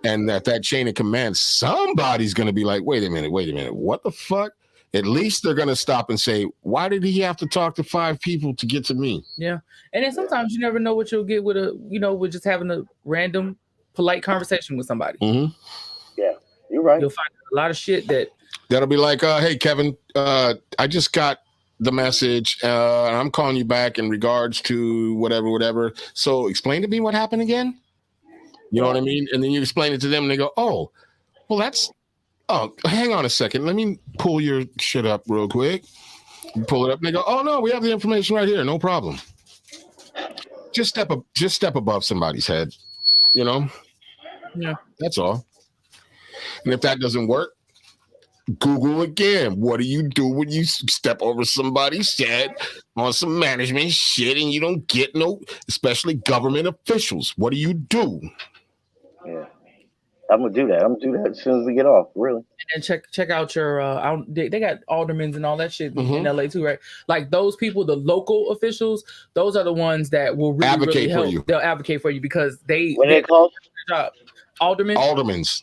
And that chain of command, somebody's going to be like, wait a minute, what the fuck? At least they're going to stop and say, why did he have to talk to 5 people to get to me? Yeah. And then sometimes you never know what you'll get with just having a random, polite conversation with somebody. Mm-hmm. Yeah, you're right. You'll find a lot of shit that'll be like, hey, Kevin, I just got the message. I'm calling you back in regards to whatever. So explain to me what happened again. You know what I mean? And then you explain it to them and they go, oh, well, hang on a second. Let me pull your shit up real quick. You pull it up and they go, oh no, we have the information right here. No problem. Just step above somebody's head, you know? Yeah. That's all. And if that doesn't work, Google again. What do you do when you step over somebody's head on some management shit and you don't get especially government officials? What do you do? Yeah. I'm gonna do that as soon as we get off, really. And check out your they got aldermen and all that shit in LA too, right? Like those people, the local officials, those are the ones that will really help. You. They'll advocate for you because what are they called? Job. Aldermans.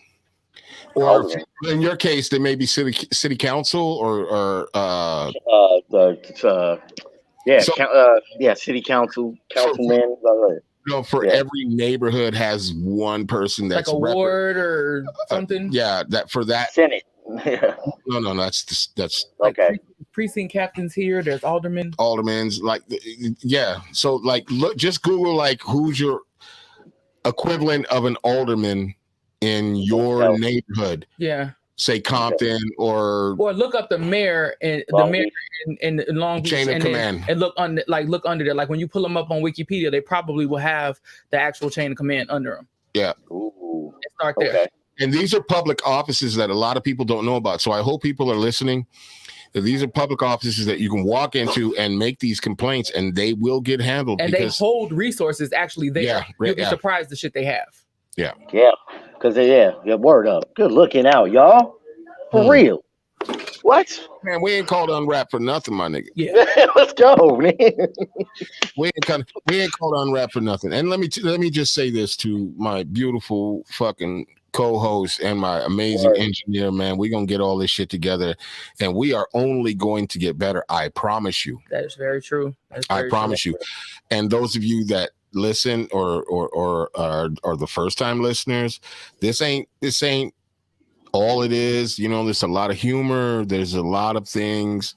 Or in your case, they may be city council or city council, councilman. For every neighborhood has one person that's like a ward or something. That Senate. No, that's okay. Precinct captains here. There's aldermen's. So look, just Google who's your equivalent of an alderman in your neighborhood. Yeah. Say Compton or look up the mayor and in Long Beach chain of command and look under there. Like when you pull them up on Wikipedia, they probably will have the actual chain of command under them. Yeah. Ooh. Start there. Okay. And these are public offices that a lot of people don't know about. So I hope people are listening. These are public offices that you can walk into and make these complaints, and they will get handled. And they hold resources actually there. Yeah, you'll be surprised the shit they have. Yeah. Yeah. Because word up. Good looking out, y'all. For real. What? Man, we ain't called Unwrap for nothing, my nigga. Yeah. Let's go, man. We ain't called Unwrap for nothing. And let me just say this to my beautiful fucking co-host and my amazing engineer, man. We're gonna get all this shit together, and we are only going to get better. I promise you. That is very true. I promise you. And those of you that listen or are the first time listeners, this ain't all it is. There's a lot of humor, there's a lot of things,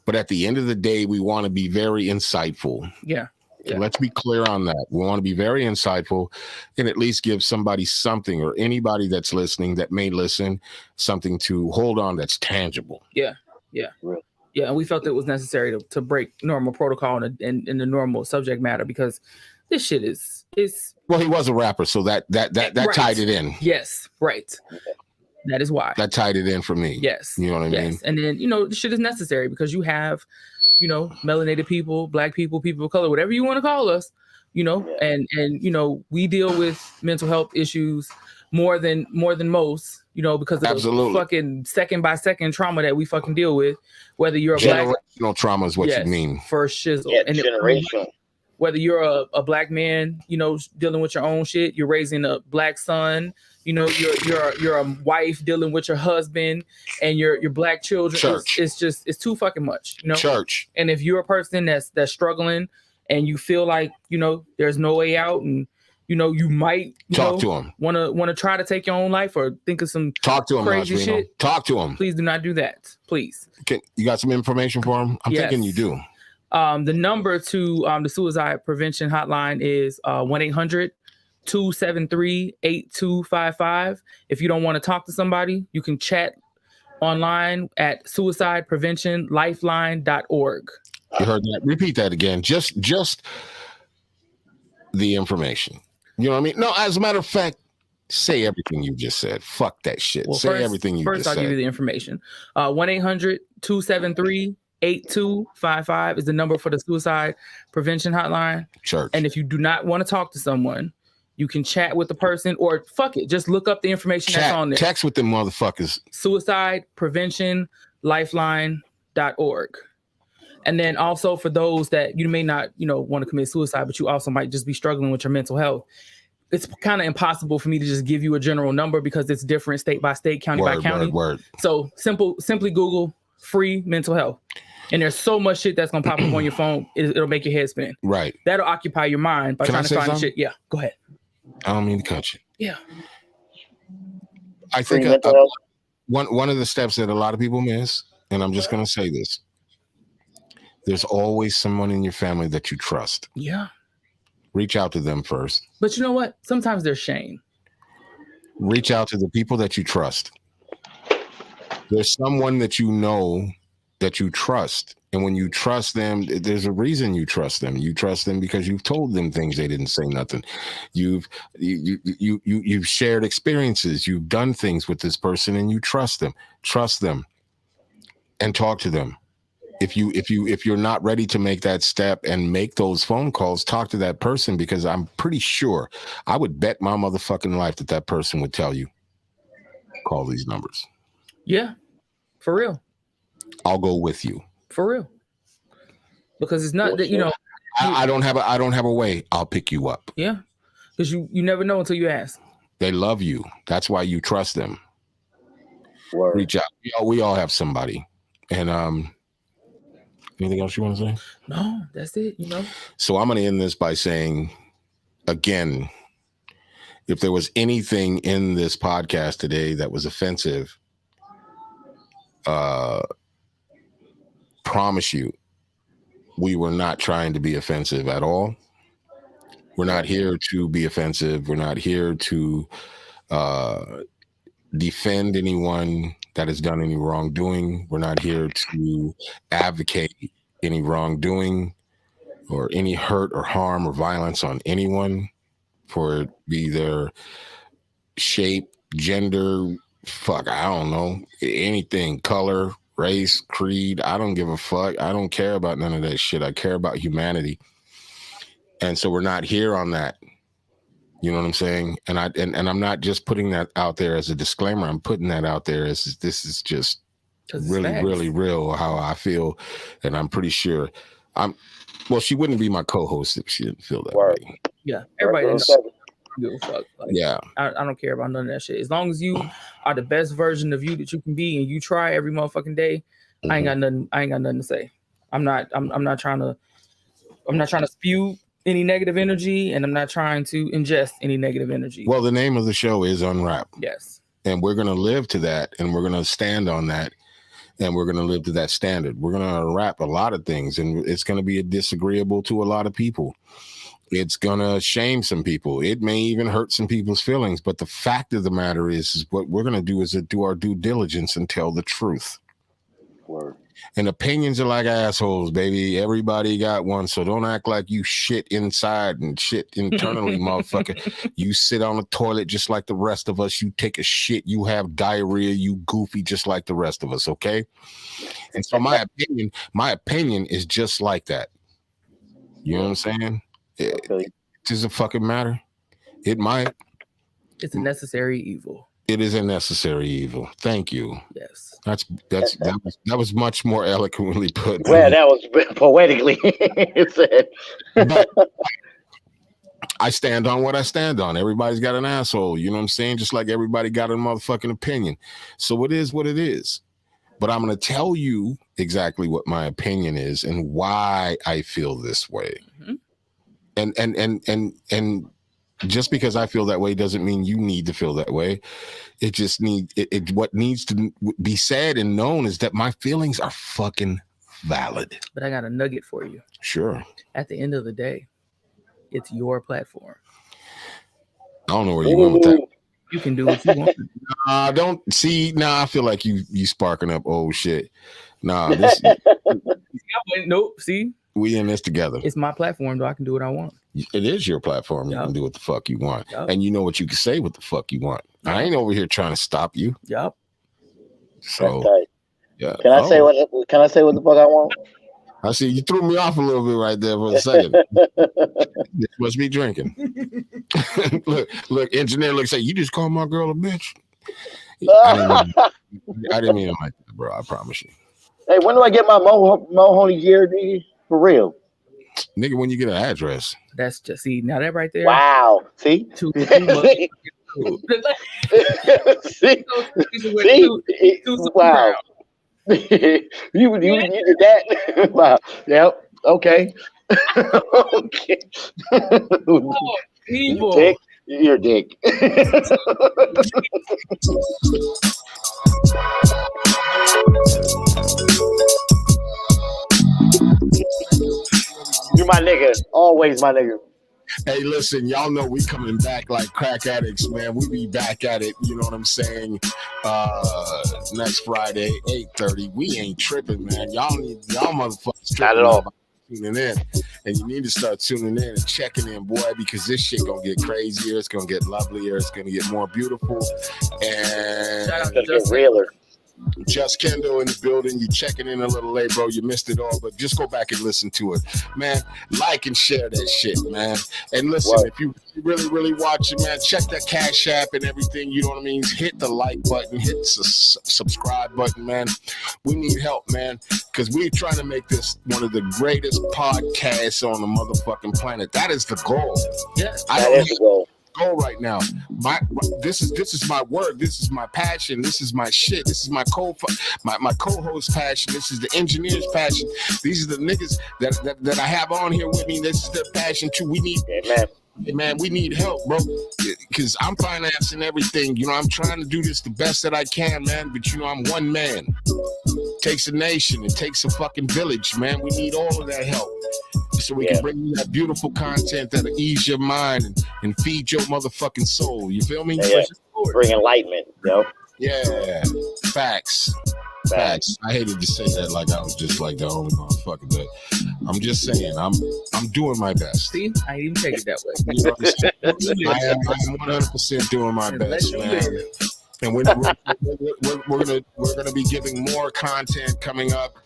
but at the end of the day, we want to be very insightful. Yeah. Let's be clear on that. We want to be very insightful and at least give somebody something, or anybody that's listening that may listen, something to hold on that's tangible. Yeah. And we felt it was necessary to break normal protocol and the normal subject matter, because this shit is. Well, he was a rapper, so that right. Tied it in. Yes, right. That is why. That tied it in for me. Yes. You know what I mean? And then, the shit is necessary because you have, melanated people, black people, people of color, whatever you want to call us, and we deal with mental health issues more than most, because of the fucking second by second trauma that we fucking deal with, whether you're a generational trauma is what you mean. For shizzle. Yeah, and generational. Whether you're a black man, dealing with your own shit, you're raising a black son, you're a wife dealing with your husband and your black children. It's too fucking much, Church. And if you're a person that's struggling and you feel like, there's no way out, and you might talk to him, want to try to take your own life or think of some crazy shit. Talk to him. Please do not do that. Please. You got some information for him? I'm thinking you do. The number to the suicide prevention hotline is 1-800-273-8255. If you don't want to talk to somebody, you can chat online at suicidepreventionlifeline.org. You heard that? Repeat that again. Just the information. You know what I mean? No, as a matter of fact, say everything you just said. Fuck that shit. Well, say everything you just said. First, I'll give you the information. 1-800-273-8255 is the number for the suicide prevention hotline. Church. And if you do not want to talk to someone, you can chat with the person, or fuck it, just look up the information that's on there. Text with them motherfuckers. Suicidepreventionlifeline.org. And then also for those that you may not, want to commit suicide, but you also might just be struggling with your mental health. It's kind of impossible for me to just give you a general number because it's different state by state, county by county. So simply Google free mental health. And there's so much shit that's going to pop up on your phone. It'll make your head spin. Right. That'll occupy your mind by trying to find shit. Yeah, go ahead. I don't mean to cut you. Yeah. I think one of the steps that a lot of people miss, and I'm just going to say this. there's always someone in your family that you trust. Yeah. Reach out to them first. But you know what? Sometimes there's shame. Reach out to the people that you trust. There's someone that you know that you trust. And when you trust them, there's a reason you trust them. You trust them because you've told them things they didn't say nothing. You've shared experiences. You've done things with this person and you trust them. Trust them and talk to them. If you're not ready to make that step and make those phone calls, talk to that person, because I'm pretty sure, I would bet my motherfucking life that person would tell you, call these numbers. Yeah, for real. I'll go with you. For real. Because it's not that, you know, I don't have a way. I'll pick you up. Yeah. Because you never know until you ask. They love you. That's why you trust them. Word. Reach out. We all have somebody. And anything else you want to say? No, that's it, you know. So I'm going to end this by saying, again, if there was anything in this podcast today that was offensive, promise you, we were not trying to be offensive at all. We're not here to be offensive. We're not here to defend anyone that has done any wrongdoing. We're not here to advocate any wrongdoing or any hurt or harm or violence on anyone, for it be their shape, gender, I don't know, anything, color, race, creed. I don't give a fuck. I don't care about none of that shit. I care about humanity. And so we're not here on that. You know what I'm saying? And I'm not just putting that out there as a disclaimer. I'm putting that out there as this is just really real how I feel. And I'm pretty sure she wouldn't be my co-host if she didn't feel that way. Yeah. Everybody knows. Give a fuck. Like, yeah. I don't care about none of that shit. As long as you are the best version of you that you can be and you try every motherfucking day, I ain't got nothing to say. I'm not trying to spew any negative energy, and I'm not trying to ingest any negative energy. Well, the name of the show is Unwrap. Yes. And we're going to live to that, and we're going to stand on that, and we're going to live to that standard. We're going to unwrap a lot of things, and it's going to be disagreeable to a lot of people. It's going to shame some people. It may even hurt some people's feelings. But the fact of the matter is what we're going to do is do our due diligence and tell the truth. Word. And opinions are like assholes, baby. Everybody got one. So don't act like you shit inside and shit internally, motherfucker. You sit on the toilet just like the rest of us. You take a shit. You have diarrhea. You goofy just like the rest of us, okay? And so my opinion is just like that. You know what I'm saying? It doesn't fucking matter. It might. It's a necessary evil. It is a necessary evil. Thank you. Yes. That was much more eloquently put. Well, that was poetically said. But I stand on what I stand on. Everybody's got an asshole. You know what I'm saying? Just like everybody got a motherfucking opinion. So it is what it is. But I'm going to tell you exactly what my opinion is and why I feel this way. Mm-hmm. And just because I feel that way doesn't mean you need to feel that way. It just what needs to be said and known is that my feelings are fucking valid. But I got a nugget for you. Sure. At the end of the day, it's your platform. I don't know where you went with that. You can do what you want. I feel like you sparking up old shit. This nope, see? We in this together. It's my platform, though. I can do what I want. It is your platform. Yep. You can do what the fuck you want. Yep. And you know what you can say what the fuck you want. Yep. I ain't over here trying to stop you. Yep. So yeah. Can I say what the fuck I want? I see you threw me off a little bit right there for a second. You must be drinking. look, engineer looks like you just called my girl a bitch. I didn't mean it like that, bro. I promise you. Hey, when do I get my Mohoney gear, nigga? For real. Nigga, when you get an address. That's just, see, now that right there. Wow. See? Too much. Wow. you did that? Wow. Yep. Okay. Okay. Oh, evil. Dick. You're a dick. nigga. Always my nigga. Hey, listen, y'all know we coming back like crack addicts, man. We be back at it, you know what I'm saying? Next Friday, 8:30. We ain't tripping, man. Y'all motherfuckers Not at all. tuning in. And you need to start tuning in and checking in, boy, because this shit gonna get crazier, it's gonna get lovelier, it's gonna get more beautiful. And Shout out It's to gonna get realer. Just Kendall in the building. You checking in a little late, bro. You missed it all, but just go back and listen to it, man. Like and share that shit, man. And listen, What? if you really watching, man, check that Cash App and everything. You know what I mean? Hit the like button, hit the subscribe button, man. We need help, man, because we're trying to make this one of the greatest podcasts on the motherfucking planet. That is the goal. Yeah. That is the goal. Goal right now. This is my work. This is my passion. This is my shit. This is my co-host passion. This is the engineer's passion. These are the niggas that I have on here with me. This is their passion too. We need, man, we need help, bro. Because I'm financing everything. You know, I'm trying to do this the best that I can, man. But you know, I'm one man. It takes a nation. It takes a fucking village, man. We need all of that help. So we can bring you that beautiful content that'll ease your mind and feed your motherfucking soul. You feel me? Yeah. Bring enlightenment, yo. Yeah. Facts. I hated to say that like I was just like the only motherfucker, but I'm just saying I'm doing my best. See, I didn't even take it that way. You know what I'm saying? I am 100% doing my best, man. And we're gonna be giving more content coming up.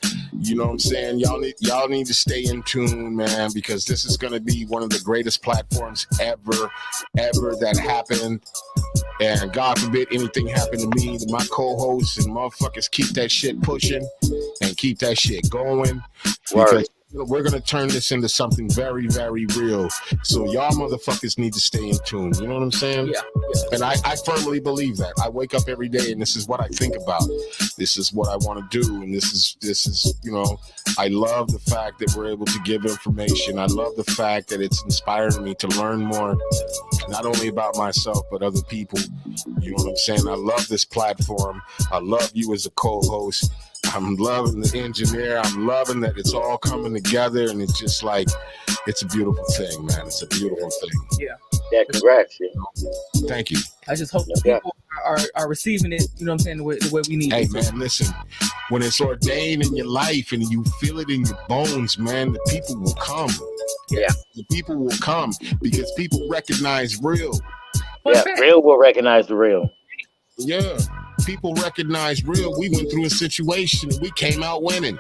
You know what I'm saying? Y'all need to stay in tune, man, because this is gonna be one of the greatest platforms ever that happened. And God forbid anything happen to me, my co-hosts and motherfuckers keep that shit pushing and keep that shit going. Because we're gonna turn this into something very, very real. So y'all motherfuckers need to stay in tune. You know what I'm saying? Yeah. And I firmly believe that. I wake up every day and this is what I think about. This is what I want to do. And this is, you know, I love the fact that we're able to give information. I love the fact that it's inspiring me to learn more, not only about myself, but other people. You know what I'm saying? I love this platform. I love you as a co-host. I'm loving the engineer. I'm loving that it's all coming together, and it's just like, it's a beautiful thing, man. It's a beautiful thing. Yeah, congrats. Yeah. Thank you. I just hope that people are receiving it, you know what I'm saying, the way we need Hey, it. man, listen, when it's ordained in your life and you feel it in your bones, man, the people will come. Yeah. The people will come because people recognize real. Yeah, real will recognize the real. Yeah. People recognize real. We went through a situation and we came out winning.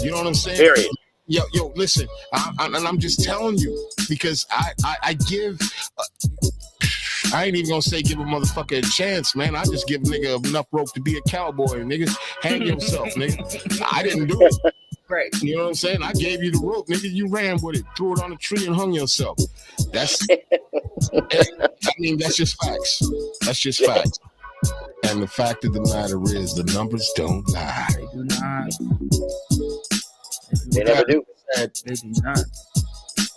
You know what I'm saying? Period. Yo, listen, I'm just telling you because I give. I ain't even gonna say give a motherfucker a chance, man. I just give a nigga enough rope to be a cowboy, nigga. Hang yourself, nigga. I didn't do it. Right. You know what I'm saying? I gave you the rope, nigga. You ran with it, threw it on a tree, and hung yourself. That's. I mean, that's just facts. That's just facts. And the fact of the matter is, the numbers don't lie. They do not. They never do. They do not.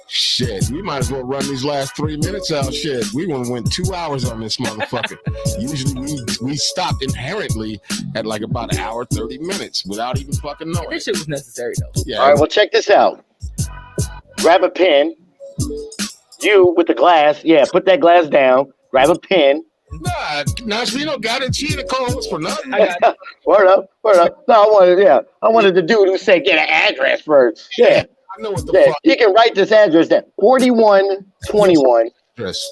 Shit, we might as well run these last 3 minutes out. Shit, we went 2 hours on this motherfucker. Usually we stopped inherently at like about an hour 30 minutes without even fucking knowing. This shit was necessary though. Yeah. All right, well, check this out. Grab a pen. You with the glass. Yeah, put that glass down. Grab a pen. Nah, we don't got it. She ain't a co-host for nothing. Word up. No, I wanted the dude who said get an address first. Yeah. I know what the fuck. You can write this address down. 4121 Yes.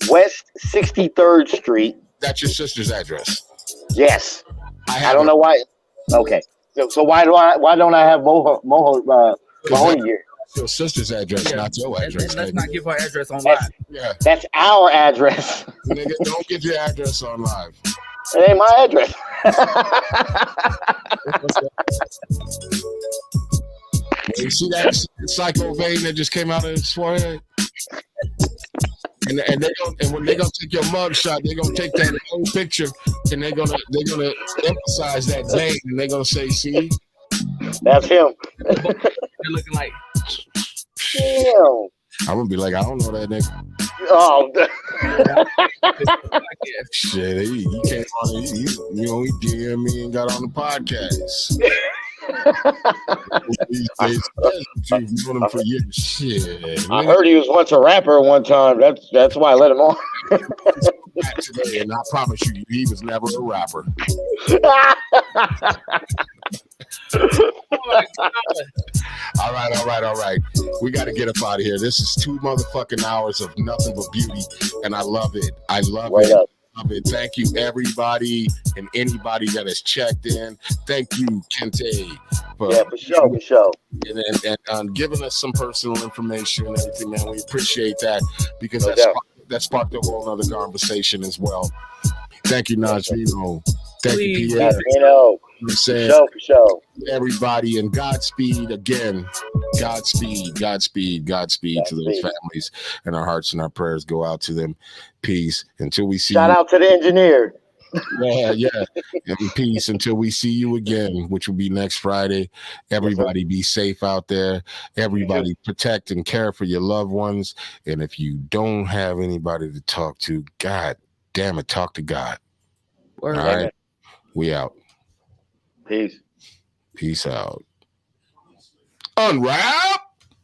West 63rd Street. That's your sister's address. Yes. I don't know why. Okay. So why don't I have Mahoney here? Your sister's address, not your address. Let's not give our address on live. Yeah. That's our address. Nigga, don't get your address on live. It ain't my address. You see that psycho vein that just came out of his forehead? And when they're gonna take your mug shot, they're gonna take that whole picture and they're gonna emphasize that vein and they're gonna say, see? That's him. They're looking like Damn. I'm gonna be like, I don't know that nigga. Oh, shit, he came on, he DM me and got on the podcast. These days, you've known him for years. Shit. I heard he was once a rapper one time. That's why I let him on. Today, and I promise you, he was never a rapper. All right. We got to get up out of here. This is 2 motherfucking hours of nothing but beauty, and I love it. Wait up. Thank you, everybody and anybody that has checked in. Thank you, Kente, for sure. And giving us some personal information and everything, man. We appreciate that because that sparked a whole other conversation as well. Thank you, Najrino. Thank you, Pierre. For sure. Everybody, and Godspeed again. Godspeed to those families, and our hearts and our prayers go out to them. Peace until we see. Shout out to the engineer. Yeah. And peace until we see you again, which will be next Friday. Everybody be safe out there. Everybody protect and care for your loved ones. And if you don't have anybody to talk to, God damn it, talk to God. All right. We out. Peace. Peace out. Unwrap.